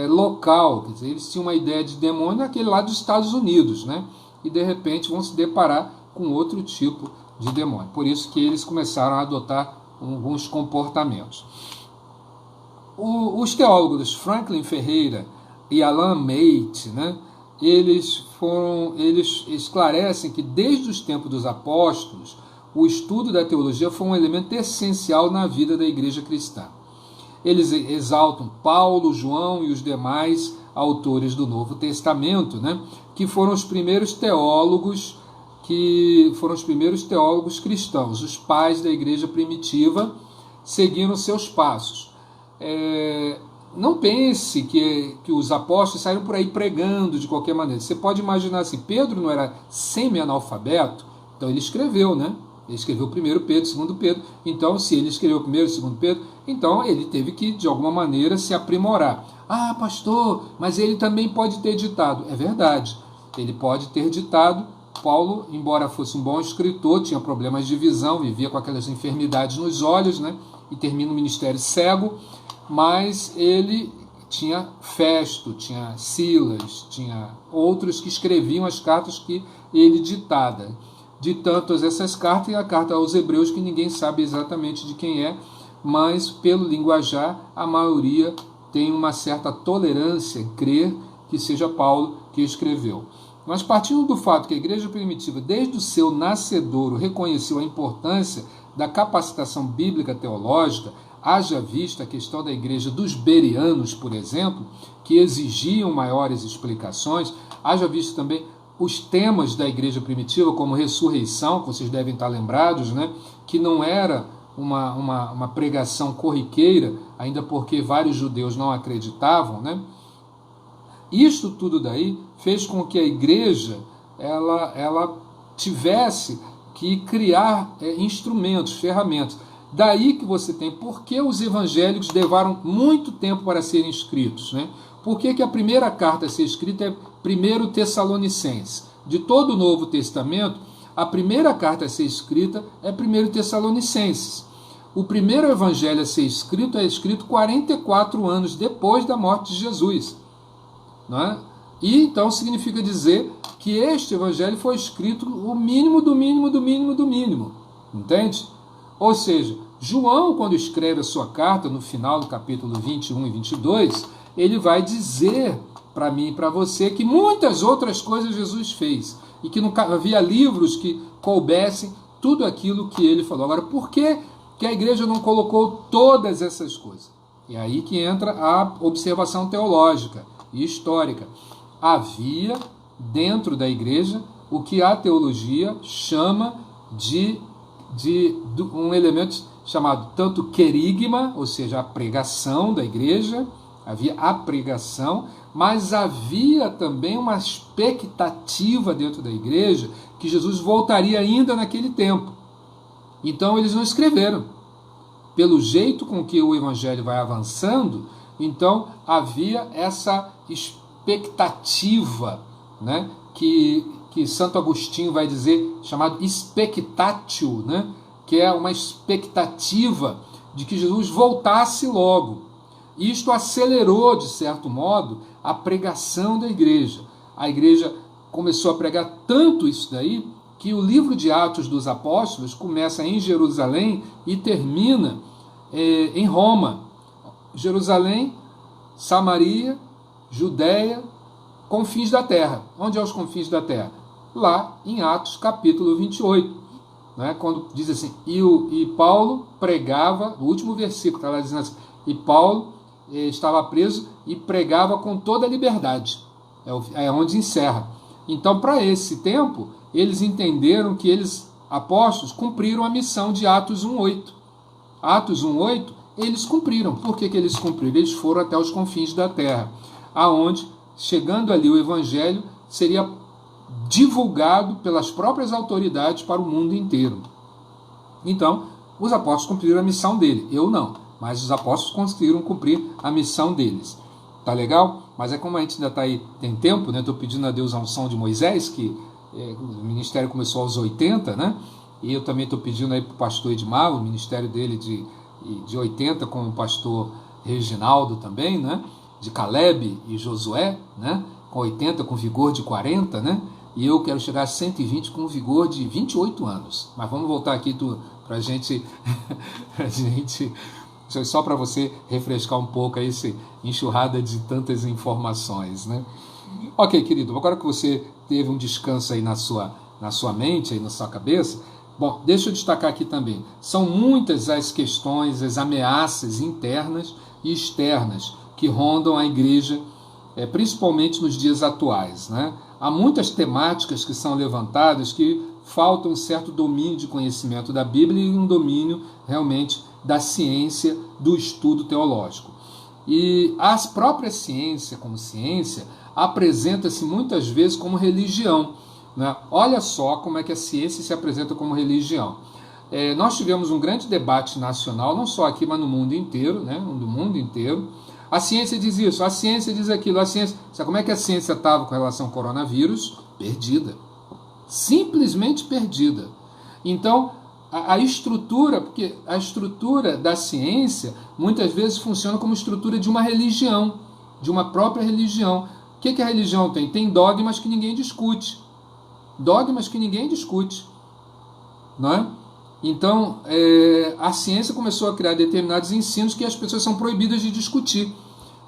local. Quer dizer, eles tinham uma ideia de demônio naquele lado dos Estados Unidos, né, e de repente vão se deparar com outro tipo de demônio. Por isso que eles começaram a adotar alguns comportamentos. Os teólogos Franklin Ferreira e Alan Mate, né, eles esclarecem que desde os tempos dos apóstolos o estudo da teologia foi um elemento essencial na vida da igreja cristã. Eles exaltam Paulo, João e os demais autores do Novo Testamento, né, que foram os primeiros teólogos cristãos, os pais da igreja primitiva, seguiram seus passos. Não pense que os apóstolos saíram por aí pregando de qualquer maneira. Você pode imaginar assim, Pedro não era semi-analfabeto, então ele escreveu, né? Ele escreveu 1 Pedro, 2 Pedro. Então, se ele escreveu 1 e 2 Pedro, então ele teve que, de alguma maneira, se aprimorar. Ah, pastor, mas ele também pode ter ditado. É verdade, ele pode ter ditado. Paulo, embora fosse um bom escritor, tinha problemas de visão, vivia com aquelas enfermidades nos olhos, né? E termina o ministério cego, mas ele tinha Festo, tinha Silas, tinha outros que escreviam as cartas que ele ditava. De tantas essas cartas, e a carta aos Hebreus, que ninguém sabe exatamente de quem é, mas pelo linguajar, a maioria tem uma certa tolerância em crer que seja Paulo que escreveu. Mas partindo do fato que a igreja primitiva, desde o seu nascedouro, reconheceu a importância da capacitação bíblica teológica, haja vista a questão da igreja dos bereanos, por exemplo, que exigiam maiores explicações, haja visto também os temas da igreja primitiva, como ressurreição, que vocês devem estar lembrados, né? Que não era uma pregação corriqueira, ainda porque vários judeus não acreditavam, né? Isto tudo daí fez com que a igreja ela tivesse que criar instrumentos, ferramentas. Daí que você tem por que os evangélicos levaram muito tempo para serem escritos, né? Por que a primeira carta a ser escrita é 1 Tessalonicenses? De todo o Novo Testamento, a primeira carta a ser escrita é 1 Tessalonicenses. O primeiro evangelho a ser escrito é escrito 44 anos depois da morte de Jesus. Não é? E então significa dizer que este evangelho foi escrito o mínimo do mínimo do mínimo do mínimo. Entende? Ou seja, João, quando escreve a sua carta, no final do capítulo 21 e 22, ele vai dizer para mim e para você que muitas outras coisas Jesus fez e que não havia livros que coubessem tudo aquilo que ele falou. Agora, por que a igreja não colocou todas essas coisas? É aí que entra a observação teológica e histórica. Havia dentro da igreja o que a teologia chama de um elemento chamado tanto querigma, ou seja, a pregação da igreja, havia a pregação, mas havia também uma expectativa dentro da igreja que Jesus voltaria ainda naquele tempo. Então eles não escreveram. Pelo jeito com que o evangelho vai avançando, então havia essa expectativa, né, que Santo Agostinho vai dizer, chamado expectatio, né, que é uma expectativa de que Jesus voltasse logo. Isto acelerou, de certo modo, a pregação da igreja. A igreja começou a pregar tanto isso daí, que o livro de Atos dos Apóstolos começa em Jerusalém e termina em Roma. Jerusalém, Samaria, Judéia, confins da terra. Onde é os confins da terra? Lá em Atos capítulo 28. Né? Quando diz assim, e Paulo pregava, o último versículo está lá dizendo assim, e Paulo estava preso e pregava com toda a liberdade. É onde encerra. Então, para esse tempo, eles entenderam que eles, apóstolos, cumpriram a missão de Atos 1:8. Atos 1:8, eles cumpriram. Por que eles cumpriram? Eles foram até os confins da terra, aonde, chegando ali o evangelho, seria divulgado pelas próprias autoridades para o mundo inteiro. Então, os apóstolos cumpriram a missão dele. Eu não, mas os apóstolos conseguiram cumprir a missão deles. Tá legal? Mas é como a gente ainda está aí, tem tempo, né? Estou pedindo a Deus a unção de Moisés, que o ministério começou aos 80, né? E eu também estou pedindo aí para o pastor Edmar, o ministério dele de 80, com o pastor Reginaldo também, né? De Caleb e Josué, né? Com 80, com vigor de 40, né? E eu quero chegar a 120 com vigor de 28 anos. Mas vamos voltar aqui para a gente... só para você refrescar um pouco aí essa enxurrada de tantas informações, né? Ok, querido, agora que você teve um descanso aí na sua mente, aí na sua cabeça, bom, deixa eu destacar aqui também, são muitas as questões, as ameaças internas e externas que rondam a igreja, principalmente nos dias atuais, né? Há muitas temáticas que são levantadas que faltam um certo domínio de conhecimento da Bíblia e um domínio realmente da ciência, do estudo teológico. E a própria ciência, como ciência, apresenta-se muitas vezes como religião, né? Olha só como é que a ciência se apresenta como religião. nós tivemos um grande debate nacional, não só aqui, mas no mundo inteiro, né? No mundo inteiro. A ciência diz isso, a ciência diz aquilo, a ciência... Sabe como é que a ciência estava com relação ao coronavírus? Perdida. Simplesmente perdida. Então, a estrutura, porque a estrutura da ciência muitas vezes funciona como estrutura de uma religião, de uma própria religião. O que a religião tem? Tem dogmas que ninguém discute. Dogmas que ninguém discute. Não é? Então, a ciência começou a criar determinados ensinos que as pessoas são proibidas de discutir.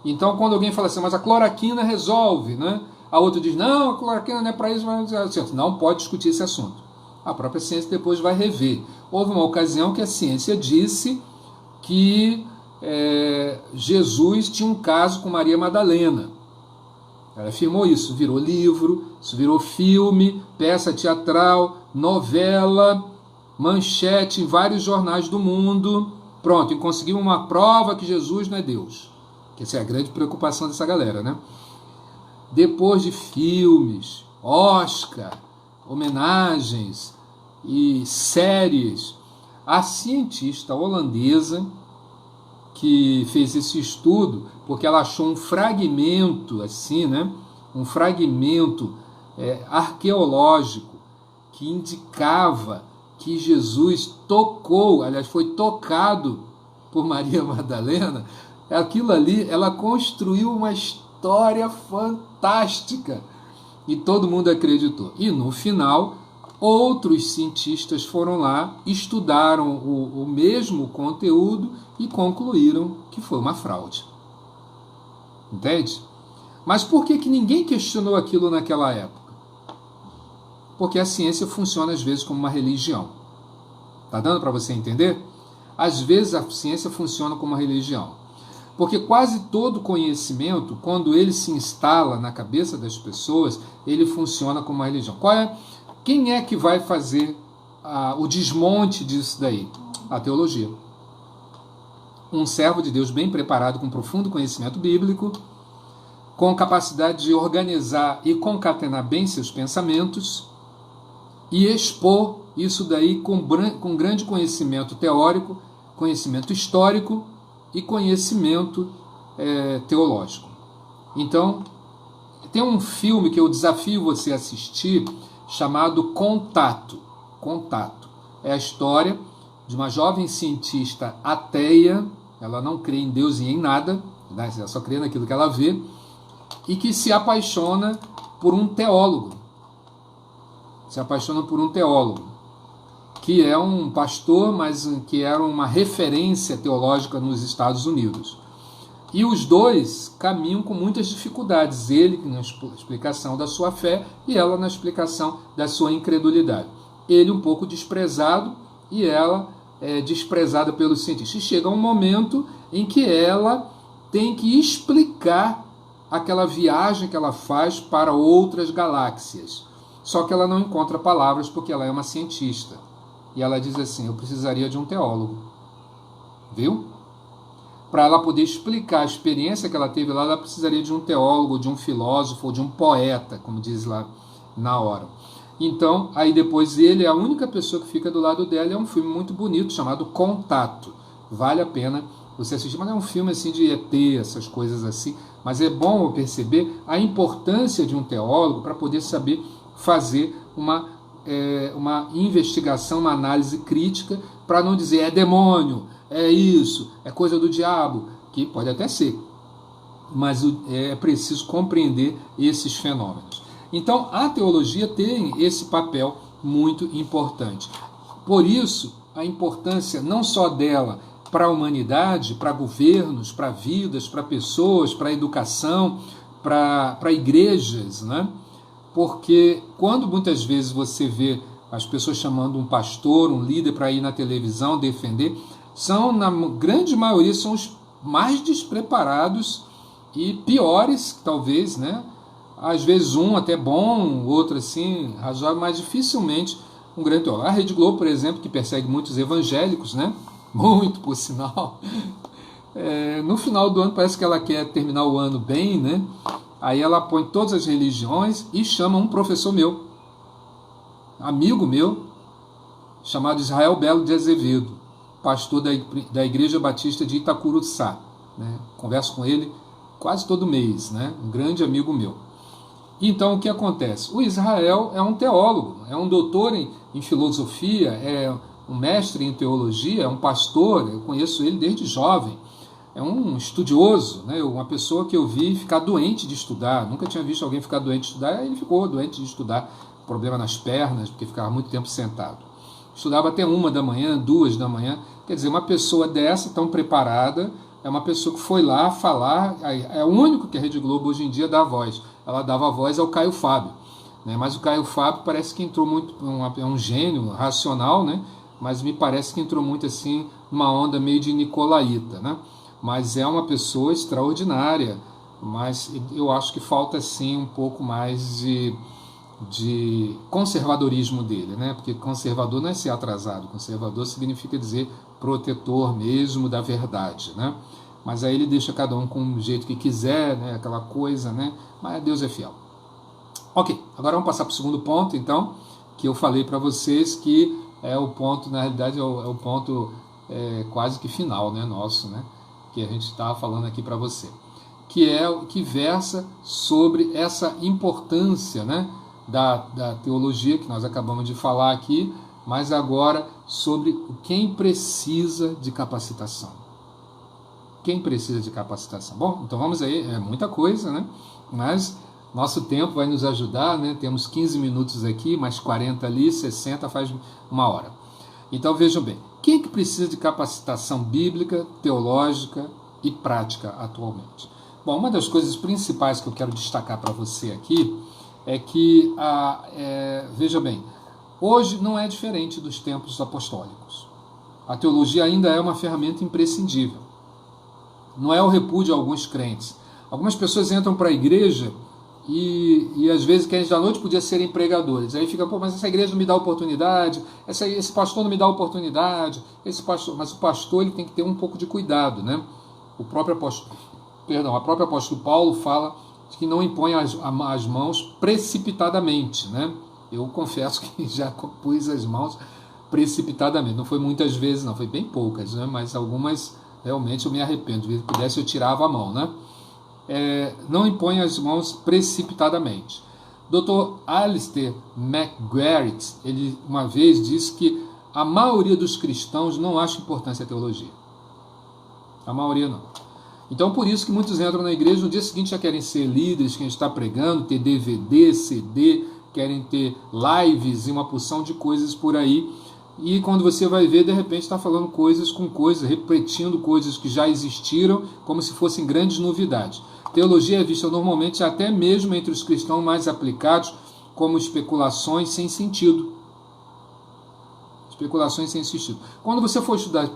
Então, quando alguém fala assim, mas a cloroquina resolve, né? A outra diz, não, a cloroquina não é para isso, mas não pode discutir esse assunto. A própria ciência depois vai rever. Houve uma ocasião que a ciência disse que Jesus tinha um caso com Maria Madalena. Ela afirmou isso, virou livro, isso virou filme, peça teatral, novela, manchete em vários jornais do mundo. Pronto, e conseguimos uma prova que Jesus não é Deus. Que essa é a grande preocupação dessa galera, né? Depois de filmes, Oscar, homenagens e séries, a cientista holandesa que fez esse estudo, porque ela achou um fragmento assim, né? Um fragmento arqueológico que indicava que Jesus tocou, aliás, foi tocado por Maria Madalena. Aquilo ali, ela construiu uma história fantástica e todo mundo acreditou. E no final, outros cientistas foram lá, estudaram o mesmo conteúdo e concluíram que foi uma fraude. Entende? Mas por que ninguém questionou aquilo naquela época? Porque a ciência funciona às vezes como uma religião. Tá dando para você entender? Às vezes a ciência funciona como uma religião. Porque quase todo conhecimento, quando ele se instala na cabeça das pessoas, ele funciona como uma religião. Quem é que vai fazer o desmonte disso daí? A teologia. Um servo de Deus bem preparado, com profundo conhecimento bíblico, com capacidade de organizar e concatenar bem seus pensamentos e expor isso daí com grande conhecimento teórico, conhecimento histórico e conhecimento teológico. Então, tem um filme que eu desafio você a assistir, chamado Contato. Contato. É a história de uma jovem cientista ateia, ela não crê em Deus e em nada, né? Ela só crê naquilo que ela vê, e que se apaixona por um teólogo. Se apaixona por um teólogo, que é um pastor, mas que era uma referência teológica nos Estados Unidos. E os dois caminham com muitas dificuldades, ele na explicação da sua fé e ela na explicação da sua incredulidade. Ele um pouco desprezado e ela desprezada pelos cientistas. E chega um momento em que ela tem que explicar aquela viagem que ela faz para outras galáxias. Só que ela não encontra palavras porque ela é uma cientista. E ela diz assim, eu precisaria de um teólogo. Viu? Para ela poder explicar a experiência que ela teve lá, ela precisaria de um teólogo, de um filósofo, ou de um poeta, como diz lá na hora. Então, aí depois ele é a única pessoa que fica do lado dela. É um filme muito bonito, chamado Contato. Vale a pena você assistir. Mas é um filme assim de ET, essas coisas assim. Mas é bom perceber a importância de um teólogo para poder saber fazer uma investigação, uma análise crítica, para não dizer é demônio, é isso, é coisa do diabo, que pode até ser, mas é preciso compreender esses fenômenos. Então a teologia tem esse papel muito importante. Por isso, a importância não só dela para a humanidade, para governos, para vidas, para pessoas, para educação, para igrejas, né? Porque quando muitas vezes você vê as pessoas chamando um pastor, um líder para ir na televisão defender, na grande maioria, são os mais despreparados e piores, talvez, né? Às vezes um até bom, outro assim, razoável, mas dificilmente um grande teólogo. A Rede Globo, por exemplo, que persegue muitos evangélicos, né? Muito, por sinal. No final do ano parece que ela quer terminar o ano bem, né? Aí ela põe todas as religiões e chama um professor meu, amigo meu, chamado Israel Belo de Azevedo, pastor da Igreja Batista de Itacuruçá, né? Converso com ele quase todo mês, né? Um grande amigo meu. Então, o que acontece? O Israel é um teólogo, é um doutor em filosofia, é um mestre em teologia, é um pastor, eu conheço ele desde jovem, é um estudioso, né? Uma pessoa que eu vi ficar doente de estudar, nunca tinha visto alguém ficar doente de estudar, ele ficou doente de estudar, problema nas pernas, porque ficava muito tempo sentado. Estudava até 1 da manhã, 2 da manhã, quer dizer, uma pessoa dessa, tão preparada, é uma pessoa que foi lá falar, é o único que a Rede Globo hoje em dia dá voz. Ela dava voz ao Caio Fábio, né? Mas o Caio Fábio parece que entrou muito, é um gênio racional, né? Mas me parece que entrou muito assim, uma onda meio de nicolaíta, né? Mas é uma pessoa extraordinária, mas eu acho que falta sim um pouco mais de conservadorismo dele, né? Porque conservador não é ser atrasado, conservador significa dizer protetor mesmo da verdade, né? Mas aí ele deixa cada um com o jeito que quiser, né? Aquela coisa, né? Mas Deus é fiel. Ok, agora vamos passar para o segundo ponto, então, que eu falei para vocês que é o ponto, na realidade, é o ponto quase que final, né? Nosso, né? Que a gente estava falando aqui para você, que é o que versa sobre essa importância, né? Da teologia que nós acabamos de falar aqui, mas agora sobre quem precisa de capacitação. Quem precisa de capacitação? Bom, então vamos aí, é muita coisa, né? Mas nosso tempo vai nos ajudar, né? Temos 15 minutos aqui, mais 40 ali, 60 faz 1 hora. Então vejam bem, quem que precisa de capacitação bíblica, teológica e prática atualmente? Bom, uma das coisas principais que eu quero destacar para você aqui é que, veja bem, hoje não é diferente dos tempos apostólicos. A teologia ainda é uma ferramenta imprescindível. Não é o repúdio a alguns crentes. Algumas pessoas entram para a igreja e às vezes querem da noite podia serem pregadores. Aí fica, pô, mas essa igreja não me dá oportunidade, esse pastor não me dá oportunidade, mas o pastor ele tem que ter um pouco de cuidado, né? O próprio apóstolo Paulo fala que não impõe as mãos precipitadamente, né? Eu confesso que já pus as mãos precipitadamente, não foi muitas vezes, não, foi bem poucas, né? Mas algumas realmente eu me arrependo, se pudesse eu tirava a mão, né? Não impõe as mãos precipitadamente. Dr. Alistair McGarrett, ele uma vez disse que a maioria dos cristãos não acha importância a teologia. A maioria não. Então por isso que muitos entram na igreja, no dia seguinte já querem ser líderes, quem está pregando, ter DVD, CD, querem ter lives e uma porção de coisas por aí. E quando você vai ver, de repente está falando coisas com coisas, repetindo coisas que já existiram, como se fossem grandes novidades. Teologia é vista normalmente, até mesmo entre os cristãos mais aplicados, como especulações sem sentido. Especulações sem sentido. Quando você for estudar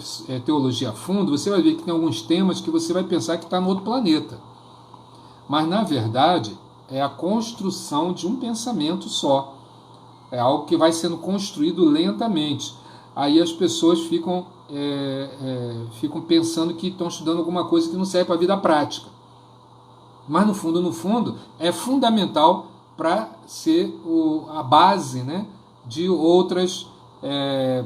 teologia a fundo, você vai ver que tem alguns temas que você vai pensar que está no outro planeta. Mas, na verdade, é a construção de um pensamento só. É algo que vai sendo construído lentamente. Aí as pessoas ficam pensando que estão estudando alguma coisa que não serve para a vida prática. Mas no fundo, é fundamental para ser a base, né, de outras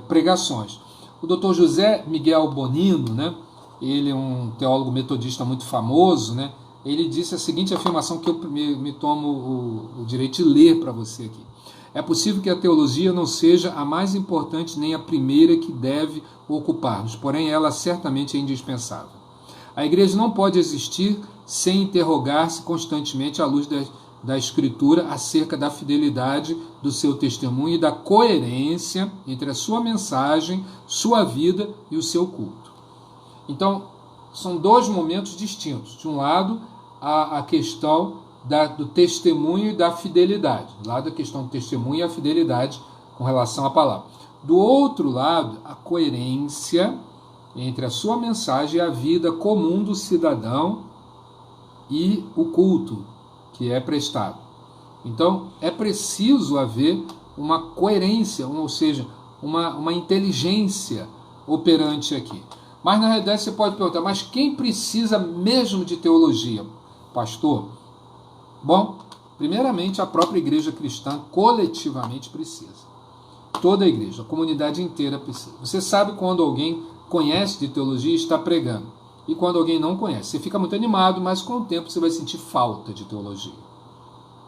pregações. O Dr. José Miguel Bonino, né, ele é um teólogo metodista muito famoso, né, ele disse a seguinte afirmação que eu me tomo o direito de ler para você aqui. É possível que a teologia não seja a mais importante nem a primeira que deve ocupar-nos, porém ela certamente é indispensável. A igreja não pode existir sem interrogar-se constantemente à luz da Escritura acerca da fidelidade do seu testemunho e da coerência entre a sua mensagem, sua vida e o seu culto. Então, são dois momentos distintos. De um lado, a questão do testemunho e da fidelidade. Do lado, a questão do testemunho e a fidelidade com relação à palavra. Do outro lado, a coerência entre a sua mensagem e a vida comum do cidadão e o culto que é prestado. Então, é preciso haver uma coerência, ou seja, uma inteligência operante aqui. Mas, na realidade, você pode perguntar, mas quem precisa mesmo de teologia, pastor? Bom, primeiramente, a própria igreja cristã coletivamente precisa. Toda a igreja, a comunidade inteira precisa. Você sabe quando alguém conhece de teologia e está pregando, e quando alguém não conhece. Você fica muito animado, mas com o tempo você vai sentir falta de teologia.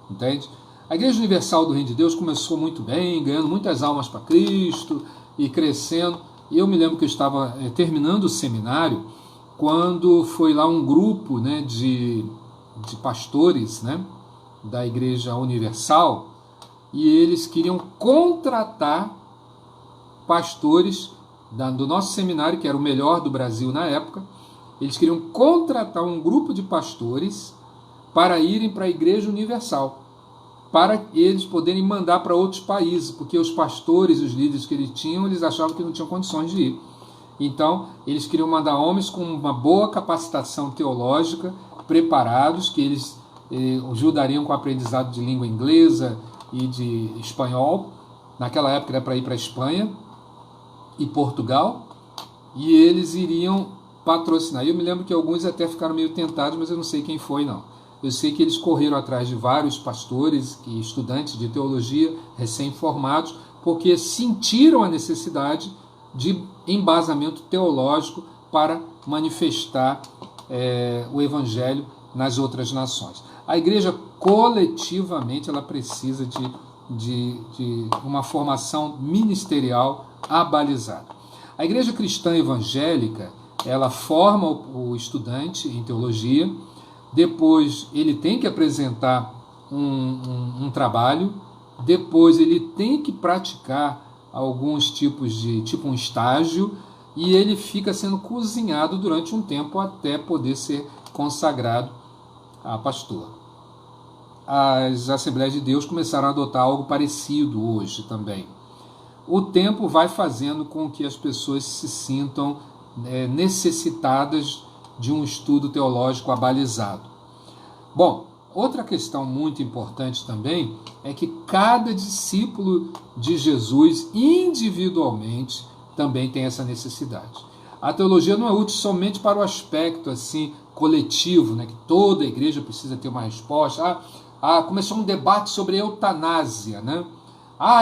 Entende? A Igreja Universal do Reino de Deus começou muito bem, ganhando muitas almas para Cristo e crescendo. E eu me lembro que eu estava terminando o seminário quando foi lá um grupo, né, de pastores, né, da Igreja Universal, e eles queriam contratar pastores do nosso seminário, que era o melhor do Brasil na época. Eles queriam contratar um grupo de pastores para irem para a Igreja Universal, para eles poderem mandar para outros países, porque os pastores, os líderes que eles tinham, eles achavam que não tinham condições de ir. Então, eles queriam mandar homens com uma boa capacitação teológica, preparados, que eles ajudariam com o aprendizado de língua inglesa e de espanhol. Naquela época era para ir para a Espanha e Portugal, e eles iriam patrocinar. Eu me lembro que alguns até ficaram meio tentados, mas eu não sei quem foi, não. Eu sei que eles correram atrás de vários pastores e estudantes de teologia recém-formados, porque sentiram a necessidade de embasamento teológico para manifestar o evangelho nas outras nações. A igreja, coletivamente, ela precisa de uma formação ministerial abalizada. A igreja cristã evangélica, ela forma o estudante em teologia, depois ele tem que apresentar um trabalho, depois ele tem que praticar alguns tipos tipo um estágio, e ele fica sendo cozinhado durante um tempo até poder ser consagrado a pastor. As Assembleias de Deus começaram a adotar algo parecido hoje também. O tempo vai fazendo com que as pessoas se sintam necessitadas de um estudo teológico abalizado. Bom, outra questão muito importante também é que cada discípulo de Jesus, individualmente, também tem essa necessidade. A teologia não é útil somente para o aspecto assim coletivo, né, que toda a igreja precisa ter uma resposta. Começou um debate sobre eutanásia, né?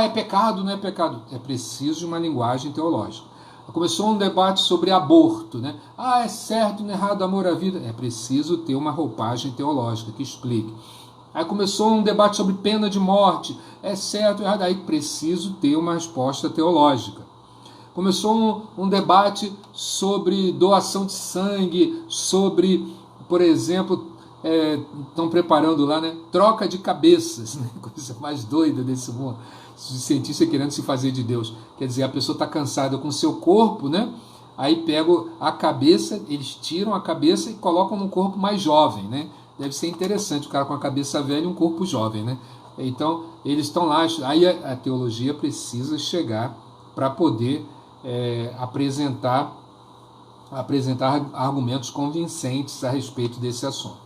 É pecado, não é pecado? É preciso de uma linguagem teológica. Começou um debate sobre aborto, né? É certo, não é errado, amor à vida? É preciso ter uma roupagem teológica que explique. Aí começou um debate sobre pena de morte, é certo, errado? Aí preciso ter uma resposta teológica. Começou um debate sobre doação de sangue, sobre, por exemplo, estão preparando lá, né, troca de cabeças, né? Coisa mais doida desse mundo. Cientista querendo se fazer de Deus. Quer dizer, a pessoa está cansada com o seu corpo, né? Aí pegam a cabeça, eles tiram a cabeça e colocam num corpo mais jovem, né? Deve ser interessante, o cara com a cabeça velha e um corpo jovem, né? Então, eles estão lá, aí a teologia precisa chegar para poder apresentar argumentos convincentes a respeito desse assunto.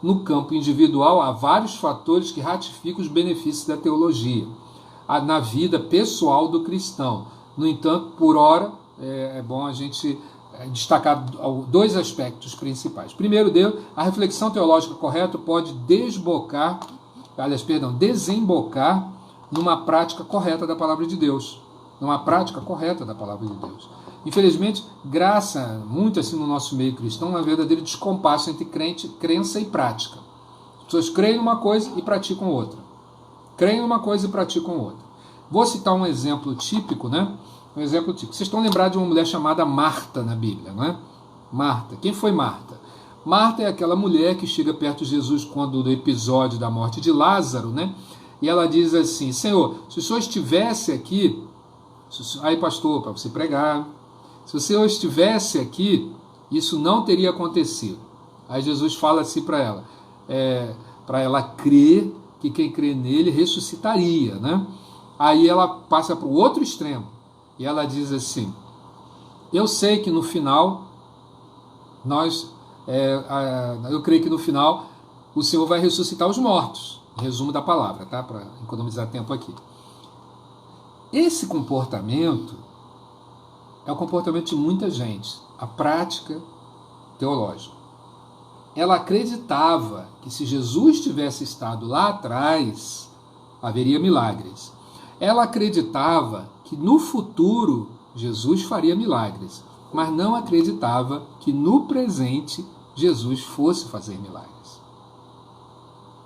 No campo individual, há vários fatores que ratificam os benefícios da teologia na vida pessoal do cristão. No entanto, por hora, é bom a gente destacar dois aspectos principais. Primeiro deles, a reflexão teológica correta pode desembocar numa prática correta da palavra de Deus. Numa prática correta da palavra de Deus. Infelizmente, graça muito assim no nosso meio cristão, uma verdadeira descompasso entre crença e prática. As pessoas creem numa coisa e praticam outra. Creem numa coisa e praticam outra. Vou citar um exemplo típico, né? Um exemplo típico. Vocês estão lembrados de uma mulher chamada Marta na Bíblia, não é? Marta. Quem foi Marta? Marta é aquela mulher que chega perto de Jesus quando do episódio da morte de Lázaro, né? E ela diz assim: Senhor, se o Senhor estivesse aqui, aí pastor, para você pregar, se o Senhor estivesse aqui, isso não teria acontecido. Aí Jesus fala assim para ela crer que quem crê nele ressuscitaria, né? Aí ela passa para o outro extremo e ela diz assim: eu sei que no final eu creio que no final o Senhor vai ressuscitar os mortos. Resumo da palavra, tá? Para economizar tempo aqui. Esse comportamento é o comportamento de muita gente, a prática teológica. Ela acreditava que se Jesus tivesse estado lá atrás, haveria milagres. Ela acreditava que no futuro Jesus faria milagres, mas não acreditava que no presente Jesus fosse fazer milagres.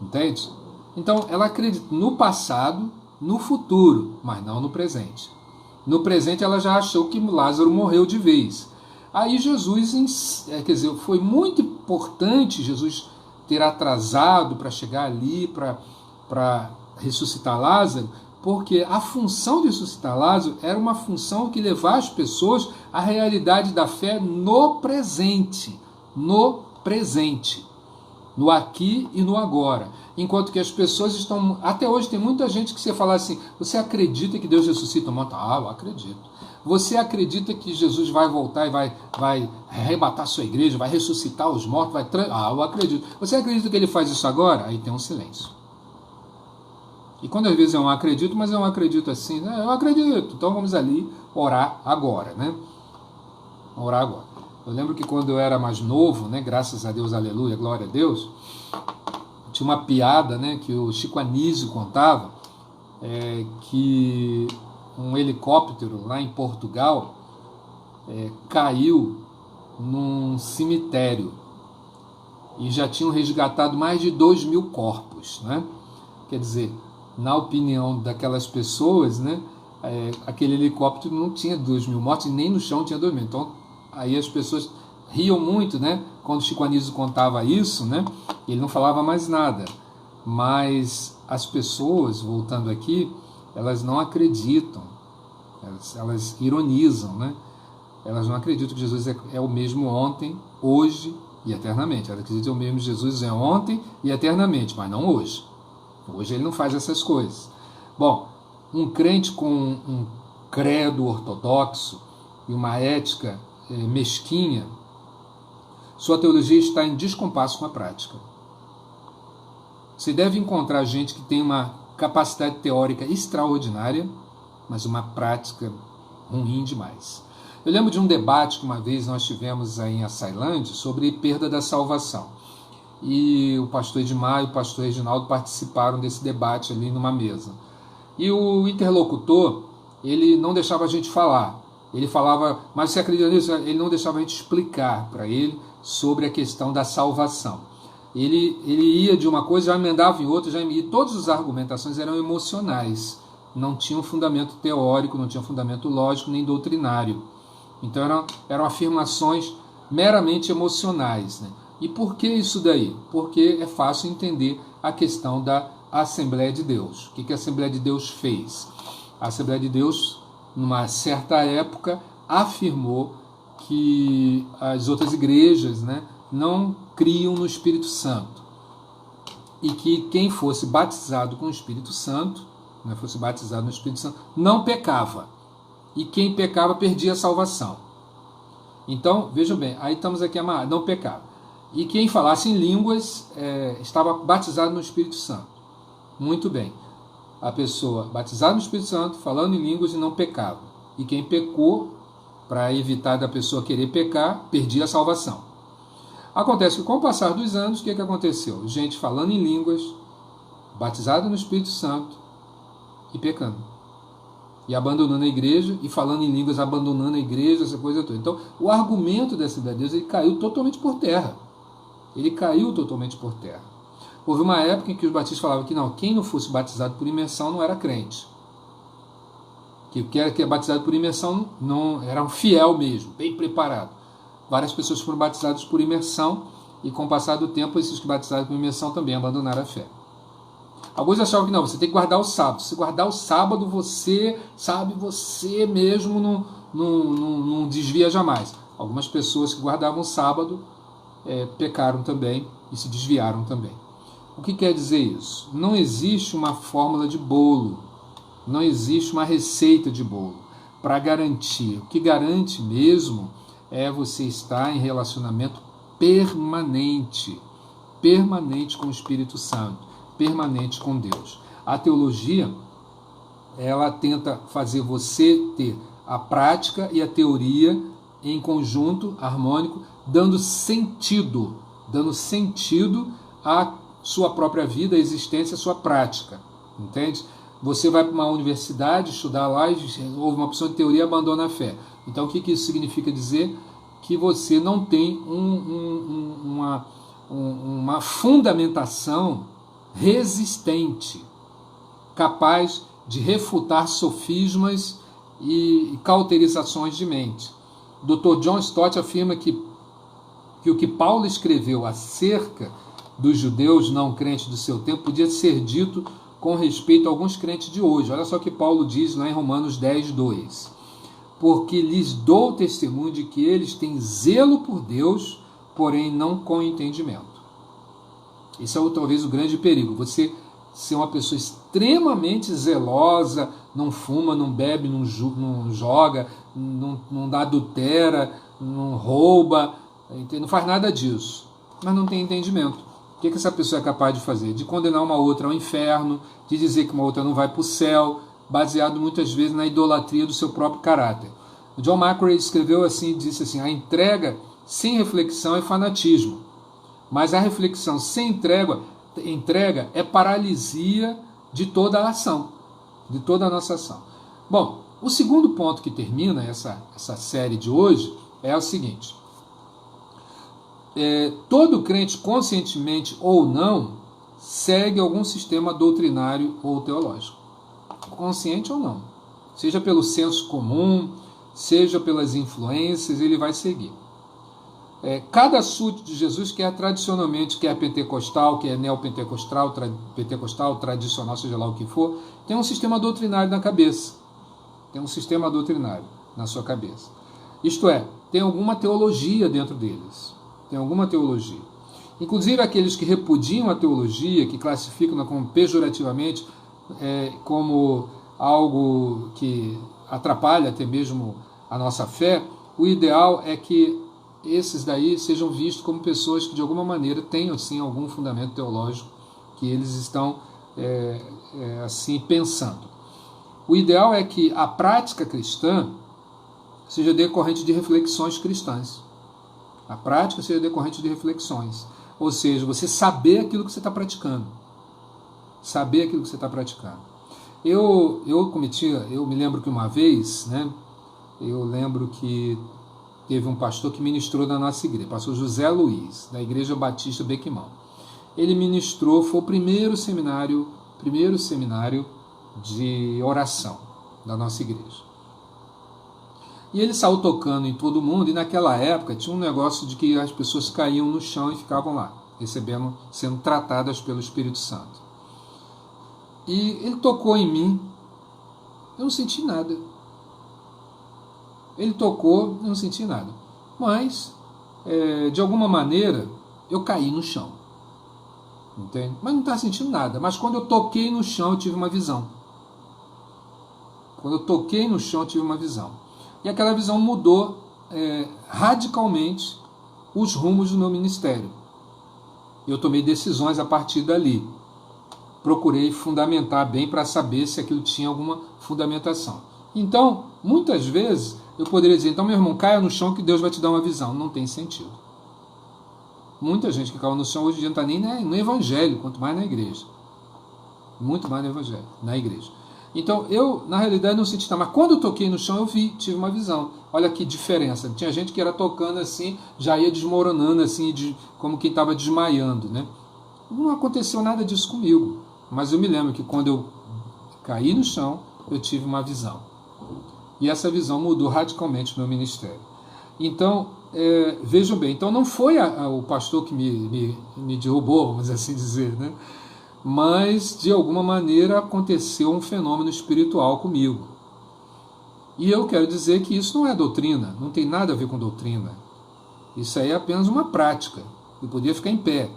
Entende? Então, ela acredita no passado, no futuro, mas não no presente. No presente, ela já achou que Lázaro morreu de vez. Aí Jesus, quer dizer, foi muito importante Jesus ter atrasado para chegar ali, para ressuscitar Lázaro, porque a função de ressuscitar Lázaro era uma função que levava as pessoas à realidade da fé no presente. No presente. No aqui e no agora. Enquanto que as pessoas estão... Até hoje tem muita gente que você fala assim, você acredita que Deus ressuscita morto? Ah, eu acredito. Você acredita que Jesus vai voltar e vai arrebatar sua igreja, vai ressuscitar os mortos? Ah, eu acredito. Você acredita que ele faz isso agora? Aí tem um silêncio. E quando às vezes eu não acredito, mas eu não acredito assim, né? Eu acredito, então vamos ali orar agora, né? Orar agora. Eu lembro que quando eu era mais novo, né? Graças a Deus, aleluia, glória a Deus, tinha uma piada, né? Que o Chico Anísio contava, que um helicóptero lá em Portugal caiu num cemitério e já tinham resgatado mais de 2.000 corpos, né? Quer dizer, na opinião daquelas pessoas, né, aquele helicóptero não tinha 2.000 mortos e nem no chão tinha 2.000. Então, aí as pessoas riam muito, né, quando Chico Anísio contava isso, né, ele não falava mais nada. Mas as pessoas, voltando aqui, elas não acreditam, elas ironizam, né, elas não acreditam que Jesus é o mesmo ontem, hoje e eternamente. Elas acreditam que o mesmo Jesus é ontem e eternamente, mas não hoje. Hoje ele não faz essas coisas. Bom, um crente com um credo ortodoxo e uma ética mesquinha, sua teologia está em descompasso com a prática. Você deve encontrar gente que tem uma capacidade teórica extraordinária, mas uma prática ruim demais. Eu lembro de um debate que uma vez nós tivemos aí em Açailândia sobre perda da salvação. E o pastor Edmar e o pastor Reginaldo participaram desse debate ali numa mesa. E o interlocutor, ele não deixava a gente falar. Ele falava, mas você acredita nisso? Ele não deixava a gente explicar para ele sobre a questão da salvação. Ele ia de uma coisa, já emendava em outra, e todas as argumentações eram emocionais. Não tinham fundamento teórico, não tinham fundamento lógico, nem doutrinário. Então eram afirmações meramente emocionais, né? E por que isso daí? Porque é fácil entender a questão da Assembleia de Deus. O que a Assembleia de Deus fez? A Assembleia de Deus, numa certa época, afirmou que as outras igrejas, né, não criam no Espírito Santo. E que quem fosse batizado com o Espírito Santo, né, fosse batizado no Espírito Santo, não pecava. E quem pecava perdia a salvação. Então, vejam bem, aí estamos aqui amarrados, não pecava. E quem falasse em línguas estava batizado no Espírito Santo. Muito bem. A pessoa batizada no Espírito Santo, falando em línguas e não pecava. E quem pecou, para evitar da pessoa querer pecar, perdia a salvação. Acontece que com o passar dos anos, o que aconteceu? Gente falando em línguas, batizada no Espírito Santo e pecando. E abandonando a igreja, e falando em línguas, abandonando a igreja, essa coisa toda. Então, o argumento da Assembleia de Deus, ele caiu totalmente por terra. Ele caiu totalmente por terra. Houve uma época em que os batistas falavam que não, quem não fosse batizado por imersão não era crente. Que é batizado por imersão não era um fiel mesmo, bem preparado. Várias pessoas foram batizadas por imersão e com o passar do tempo, esses que batizaram por imersão também abandonaram a fé. Alguns achavam que não, você tem que guardar o sábado. Se guardar o sábado, você mesmo não desvia jamais. Algumas pessoas que guardavam o sábado pecaram também e se desviaram também. O que quer dizer isso? Não existe uma fórmula de bolo, não existe uma receita de bolo para garantir. O que garante mesmo é você estar em relacionamento permanente com o Espírito Santo, permanente com Deus. A teologia, ela tenta fazer você ter a prática e a teoria em conjunto, harmônico, dando sentido à sua própria vida, à existência, à sua prática, entende? você vai para uma universidade estudar lá e houve uma opção de teoria e abandona a fé. Então, o que isso significa dizer? Que você não tem uma fundamentação resistente, capaz de refutar sofismas e cauterizações de mente. O Dr. John Stott afirma que o que Paulo escreveu acerca dos judeus não crentes do seu tempo podia ser dito com respeito a alguns crentes de hoje. Olha só o que Paulo diz lá em Romanos 10, 2. Porque lhes dou testemunho de que eles têm zelo por Deus, porém não com entendimento. Esse é talvez o grande perigo. Você ser uma pessoa extremamente zelosa, não fuma, não bebe, não joga, não adultera, não rouba, não faz nada disso, mas não tem entendimento. O que essa pessoa é capaz de fazer? De condenar uma outra ao inferno, de dizer que uma outra não vai para o céu, baseado muitas vezes na idolatria do seu próprio caráter. O John Macrae escreveu assim, disse assim: a entrega sem reflexão é fanatismo, mas a reflexão sem entrega é paralisia de toda a ação, de toda a nossa ação. Bom, o segundo ponto que termina essa série de hoje é o seguinte: todo crente, conscientemente ou não, segue algum sistema doutrinário ou teológico, consciente ou não, seja pelo senso comum, seja pelas influências, ele vai seguir. Cada súdito de Jesus, que é tradicionalmente, que é pentecostal, que é neopentecostal, pentecostal, tradicional, seja lá o que for, tem um sistema doutrinário na cabeça. Tem um sistema doutrinário na sua cabeça. Isto é, tem alguma teologia dentro deles. Tem alguma teologia. Inclusive aqueles que repudiam a teologia, que classificam como pejorativamente, como algo que atrapalha até mesmo a nossa fé, o ideal é que esses daí sejam vistos como pessoas que de alguma maneira tenham assim algum fundamento teológico que eles estão assim pensando. O ideal é que a prática cristã seja decorrente de reflexões cristãs. A prática seja decorrente de reflexões. Ou seja, você saber aquilo que você está praticando. Saber aquilo que você está praticando. Eu me lembro que uma vez, né, eu lembro que teve um pastor que ministrou na nossa igreja, pastor José Luiz, da Igreja Batista Bequimão. Ele ministrou, foi o primeiro seminário de oração da nossa igreja. E ele saiu tocando em todo mundo, e naquela época tinha um negócio de que as pessoas caíam no chão e ficavam lá, sendo tratadas pelo Espírito Santo. E ele tocou em mim, eu não senti nada. Ele tocou, eu não senti nada. Mas, de alguma maneira, eu caí no chão. Entende? Mas não estava sentindo nada. Mas quando eu toquei no chão, eu tive uma visão. Quando eu toquei no chão, eu tive uma visão. E aquela visão mudou radicalmente os rumos do meu ministério. Eu tomei decisões a partir dali. Procurei fundamentar bem para saber se aquilo tinha alguma fundamentação. Então, muitas vezes, eu poderia dizer, então, meu irmão, caia no chão que Deus vai te dar uma visão. Não tem sentido. Muita gente que caiu no chão hoje em dia não está nem no evangelho, quanto mais na igreja. Muito mais no evangelho, na igreja. Então, eu, na realidade, não senti nada. Mas quando eu toquei no chão, eu tive uma visão. Olha que diferença. Tinha gente que era tocando assim, já ia desmoronando, assim, como quem estava desmaiando, né? Não aconteceu nada disso comigo. Mas eu me lembro que quando eu caí no chão, eu tive uma visão. E essa visão mudou radicalmente o meu ministério. Então, vejam bem, então não foi o pastor que me derrubou, vamos assim dizer, né? Mas, de alguma maneira, aconteceu um fenômeno espiritual comigo. E eu quero dizer que isso não é doutrina, não tem nada a ver com doutrina. Isso aí é apenas uma prática. Eu podia ficar em pé.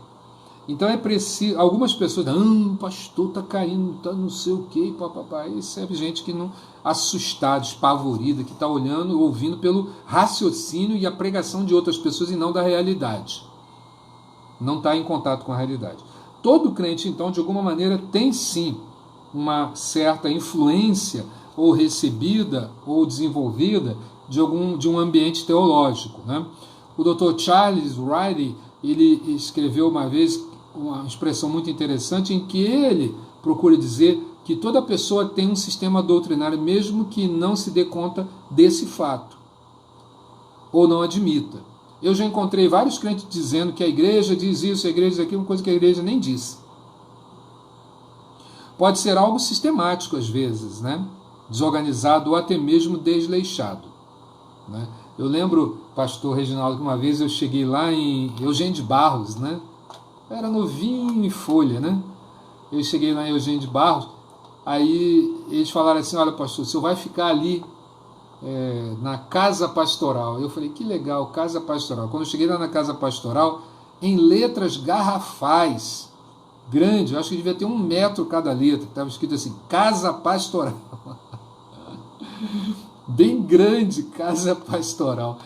Então é preciso, algumas pessoas, o pastor está caindo, está não sei o quê, papapá. Isso é gente que não, assustada, espavorida, que está olhando, ouvindo pelo raciocínio e a pregação de outras pessoas e não da realidade. Não está em contato com a realidade. Todo crente, então, de alguma maneira, tem sim uma certa influência ou recebida ou desenvolvida de um ambiente teológico, né? O Dr. Charles Riley, ele escreveu uma vez uma expressão muito interessante em que ele procura dizer que toda pessoa tem um sistema doutrinário, mesmo que não se dê conta desse fato, ou não admita. Eu já encontrei vários crentes dizendo que a igreja diz isso, a igreja diz aquilo, uma coisa que a igreja nem disse. Pode ser algo sistemático às vezes, né? Desorganizado ou até mesmo desleixado, né? Eu lembro, pastor Reginaldo, que uma vez eu cheguei lá em Eugênio de Barros, né? Eu era novinho em folha, né? Eu cheguei lá em Eugênio de Barros, aí eles falaram assim, olha pastor, o senhor vai ficar ali na casa pastoral. Eu falei, que legal, casa pastoral. Quando eu cheguei lá na casa pastoral, em letras garrafais, grande, eu acho que devia ter 1 metro cada letra, estava escrito assim, casa pastoral. Bem grande, casa pastoral.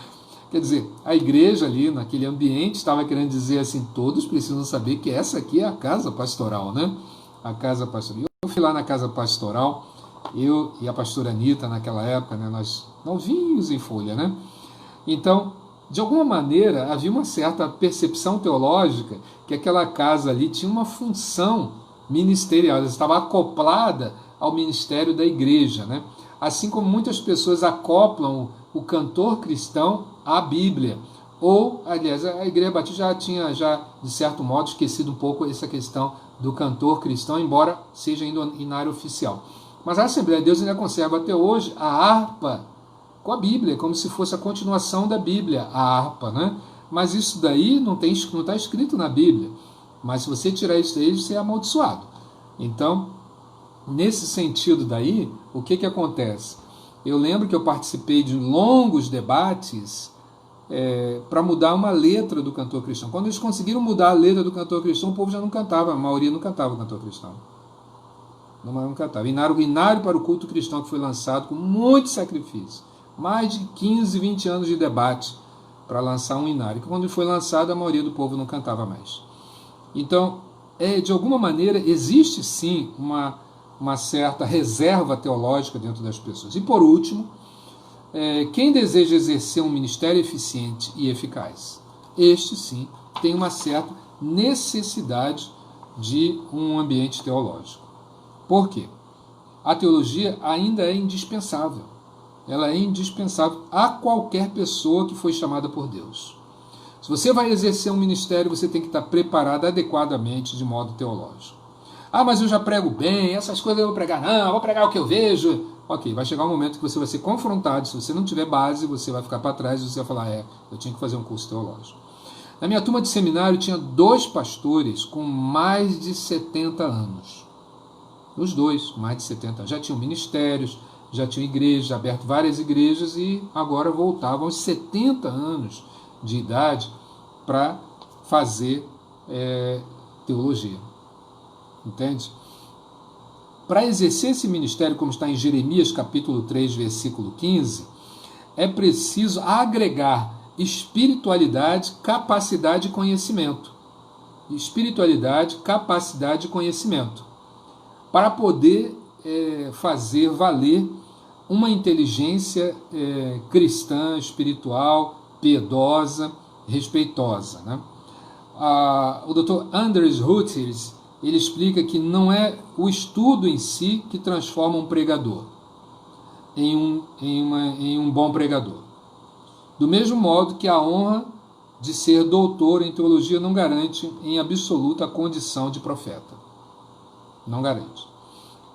Quer dizer, a igreja ali, naquele ambiente, estava querendo dizer assim, todos precisam saber que essa aqui é a casa pastoral, né? A casa pastoral. Eu fui lá na casa pastoral, eu e a pastora Anitta naquela época, né, nós novinhos em folha, né? Então, de alguma maneira, havia uma certa percepção teológica que aquela casa ali tinha uma função ministerial, ela estava acoplada ao ministério da igreja, né? Assim como muitas pessoas acoplam o cantor cristão à Bíblia. Ou, aliás, a Igreja Batista já tinha, de certo modo, esquecido um pouco essa questão do cantor cristão, embora seja ainda na área oficial. Mas a Assembleia de Deus ainda conserva até hoje a harpa com a Bíblia, como se fosse a continuação da Bíblia, a harpa, né? Mas isso daí não está escrito na Bíblia. Mas se você tirar isso daí, você é amaldiçoado. Então, nesse sentido daí, o que acontece? Eu lembro que eu participei de longos debates para mudar uma letra do cantor cristão. Quando eles conseguiram mudar a letra do cantor cristão, o povo já não cantava, a maioria não cantava o cantor cristão. Não cantava. Inário para o culto cristão, que foi lançado com muito sacrifício. Mais de 15, 20 anos de debate para lançar um inário. Que quando foi lançado, a maioria do povo não cantava mais. Então, de alguma maneira, existe sim uma certa reserva teológica dentro das pessoas. E por último, quem deseja exercer um ministério eficiente e eficaz, este sim tem uma certa necessidade de um ambiente teológico. Por quê? A teologia ainda é indispensável. Ela é indispensável a qualquer pessoa que foi chamada por Deus. Se você vai exercer um ministério, você tem que estar preparado adequadamente de modo teológico. Ah, mas eu já prego bem, essas coisas eu vou pregar, não, eu vou pregar o que eu vejo. Ok, vai chegar um momento que você vai ser confrontado, se você não tiver base, você vai ficar para trás e você vai falar, eu tinha que fazer um curso teológico. Na minha turma de seminário tinha 2 pastores com mais de 70 anos. Os 2, com mais de 70 anos. Já tinham ministérios, já tinham igrejas, já aberto várias igrejas e agora voltavam aos 70 anos de idade para fazer teologia. Entende? Para exercer esse ministério, como está em Jeremias capítulo 3, versículo 15, é preciso agregar espiritualidade, capacidade e conhecimento. Espiritualidade, capacidade e conhecimento. Para poder fazer valer uma inteligência cristã, espiritual, piedosa, respeitosa, né? O Dr. Anders Rutgers, ele explica que não é o estudo em si que transforma um pregador em um bom pregador. Do mesmo modo que a honra de ser doutor em teologia não garante em absoluta a condição de profeta. Não garante.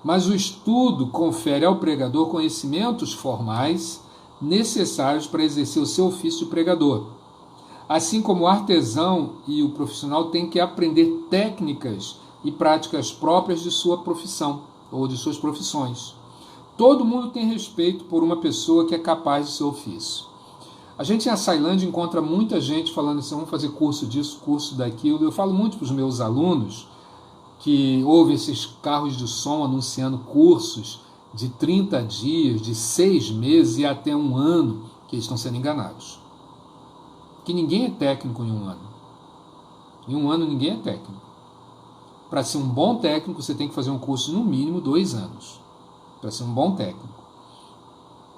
Mas o estudo confere ao pregador conhecimentos formais necessários para exercer o seu ofício de pregador. Assim como o artesão e o profissional têm que aprender técnicas e práticas próprias de sua profissão ou de suas profissões. Todo mundo tem respeito por uma pessoa que é capaz do seu ofício. A gente em Açailândia encontra muita gente falando assim, vamos fazer curso disso, curso daquilo. Eu falo muito para os meus alunos que ouvem esses carros de som anunciando cursos de 30 dias, de 6 meses e até 1 ano, que eles estão sendo enganados. Que ninguém é técnico em 1 ano. Em 1 ano ninguém é técnico. Para ser um bom técnico, você tem que fazer um curso no mínimo 2 anos. Para ser um bom técnico.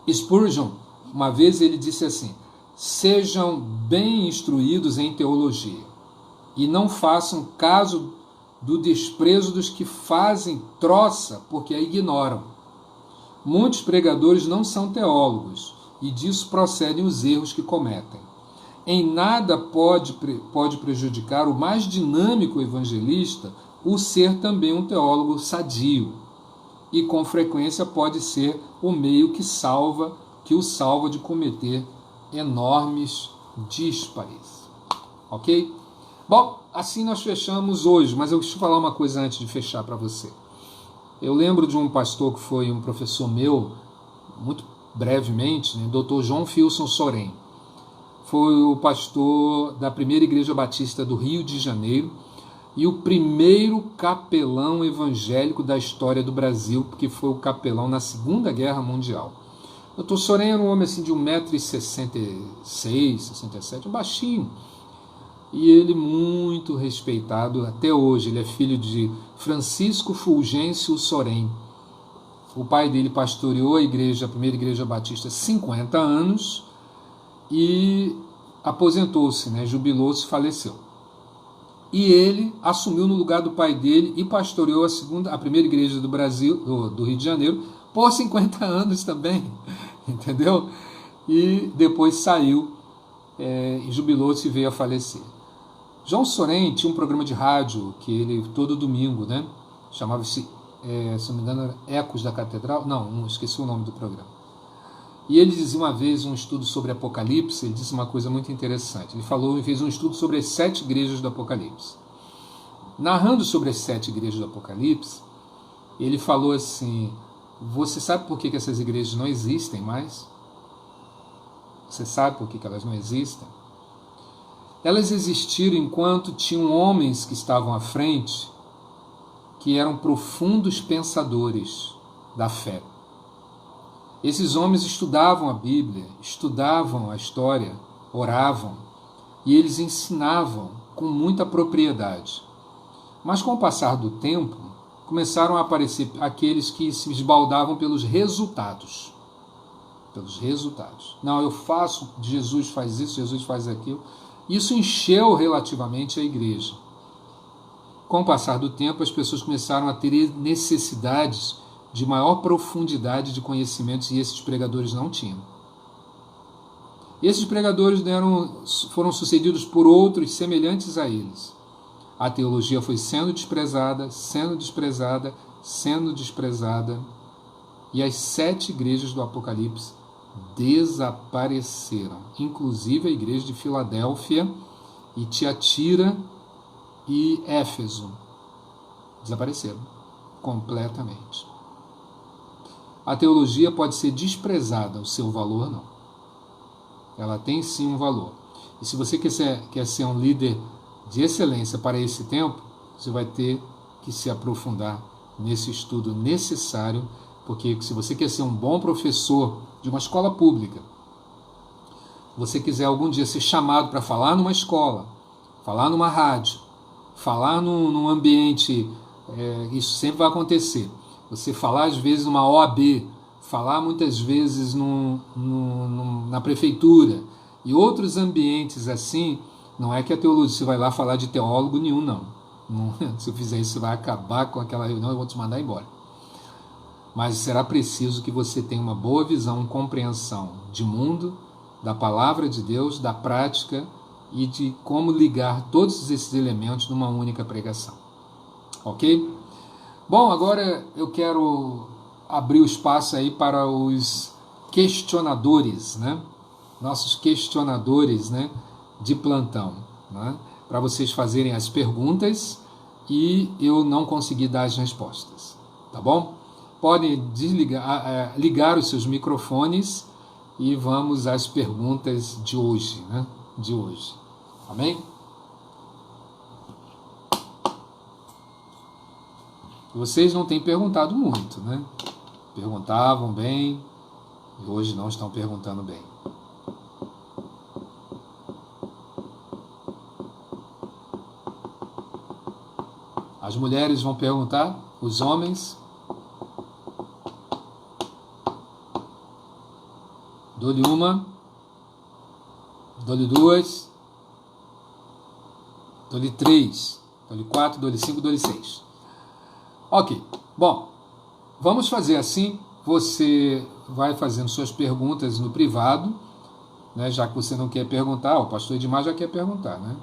Spurgeon, uma vez ele disse assim, sejam bem instruídos em teologia e não façam caso do desprezo dos que fazem troça porque a ignoram. Muitos pregadores não são teólogos, e disso procedem os erros que cometem. Em nada pode prejudicar o mais dinâmico evangelista o ser também um teólogo sadio, e com frequência pode ser o meio que o salva de cometer enormes díspares. Ok? Bom, assim nós fechamos hoje, mas eu deixa eu falar uma coisa antes de fechar para você. Eu lembro de um pastor que foi um professor meu, muito brevemente, né, Dr. João Filson Sorém. Foi o pastor da primeira igreja batista do Rio de Janeiro e o primeiro capelão evangélico da história do Brasil, porque foi o capelão na Segunda Guerra Mundial. Dr. Sorém era um homem assim, de 1,66m, 67m, um baixinho, e ele muito respeitado até hoje. Ele é filho de Francisco Fulgêncio Sorém. O pai dele pastoreou a primeira igreja batista 50 anos e aposentou-se, né, jubilou-se e faleceu. E ele assumiu no lugar do pai dele e pastoreou a primeira igreja do Brasil, do Rio de Janeiro, por 50 anos também, entendeu? E depois saiu e jubilou-se e veio a falecer. João Sorém tinha um programa de rádio que ele, todo domingo, né, chamava-se, se não me engano, Ecos da Catedral, não, esqueci o nome do programa. E ele dizia uma vez um estudo sobre Apocalipse, ele disse uma coisa muito interessante. Ele fez um estudo sobre as 7 igrejas do Apocalipse. Narrando sobre as 7 igrejas do Apocalipse, ele falou assim: você sabe por que essas igrejas não existem mais? Você sabe por que elas não existem? Elas existiram enquanto tinham homens que estavam à frente, que eram profundos pensadores da fé. Esses homens estudavam a Bíblia, estudavam a história, oravam, e eles ensinavam com muita propriedade. Mas com o passar do tempo, começaram a aparecer aqueles que se esbaldavam pelos resultados. Pelos resultados. Não, eu faço, Jesus faz isso, Jesus faz aquilo. Isso encheu relativamente a igreja. Com o passar do tempo, as pessoas começaram a ter necessidades de maior profundidade de conhecimentos, e esses pregadores não tinham. E esses pregadores foram sucedidos por outros semelhantes a eles. A teologia foi sendo desprezada, sendo desprezada, sendo desprezada, e as 7 igrejas do Apocalipse desapareceram, inclusive a igreja de Filadélfia e Tiatira e Éfeso desapareceram completamente. A teologia pode ser desprezada, o seu valor não. Ela tem sim um valor. E se você quer ser um líder de excelência para esse tempo, você vai ter que se aprofundar nesse estudo necessário, porque se você quer ser um bom professor de uma escola pública, você quiser algum dia ser chamado para falar numa escola, falar numa rádio, falar num ambiente, isso sempre vai acontecer. Você falar às vezes numa OAB, falar muitas vezes na prefeitura e outros ambientes assim, não é que a teologia, você vai lá falar de teólogo nenhum, não. Se eu fizer isso, você vai acabar com aquela reunião e eu vou te mandar embora. Mas será preciso que você tenha uma boa visão, compreensão de mundo, da palavra de Deus, da prática e de como ligar todos esses elementos numa única pregação. Ok? Bom, agora eu quero abrir o espaço aí para os questionadores, né? Nossos questionadores, né, de plantão, né? Para vocês fazerem as perguntas e eu não conseguir dar as respostas, tá bom? Podem ligar os seus microfones e vamos às perguntas de hoje, né? De hoje, amém? Vocês não têm perguntado muito, né? Perguntavam bem e hoje não estão perguntando bem. As mulheres vão perguntar, os homens. Dou-lhe uma, dou-lhe duas, dou-lhe 3. Dou-lhe 4, dou-lhe 5, dou-lhe 6. Ok. Bom, vamos fazer assim. Você vai fazendo suas perguntas no privado, né? Já que você não quer perguntar, o pastor Edmar já quer perguntar, né?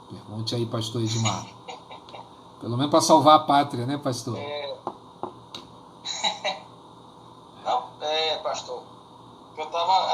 Pergunte aí, pastor Edmar. Pelo menos para salvar a pátria, né, pastor? Não, pastor, eu estava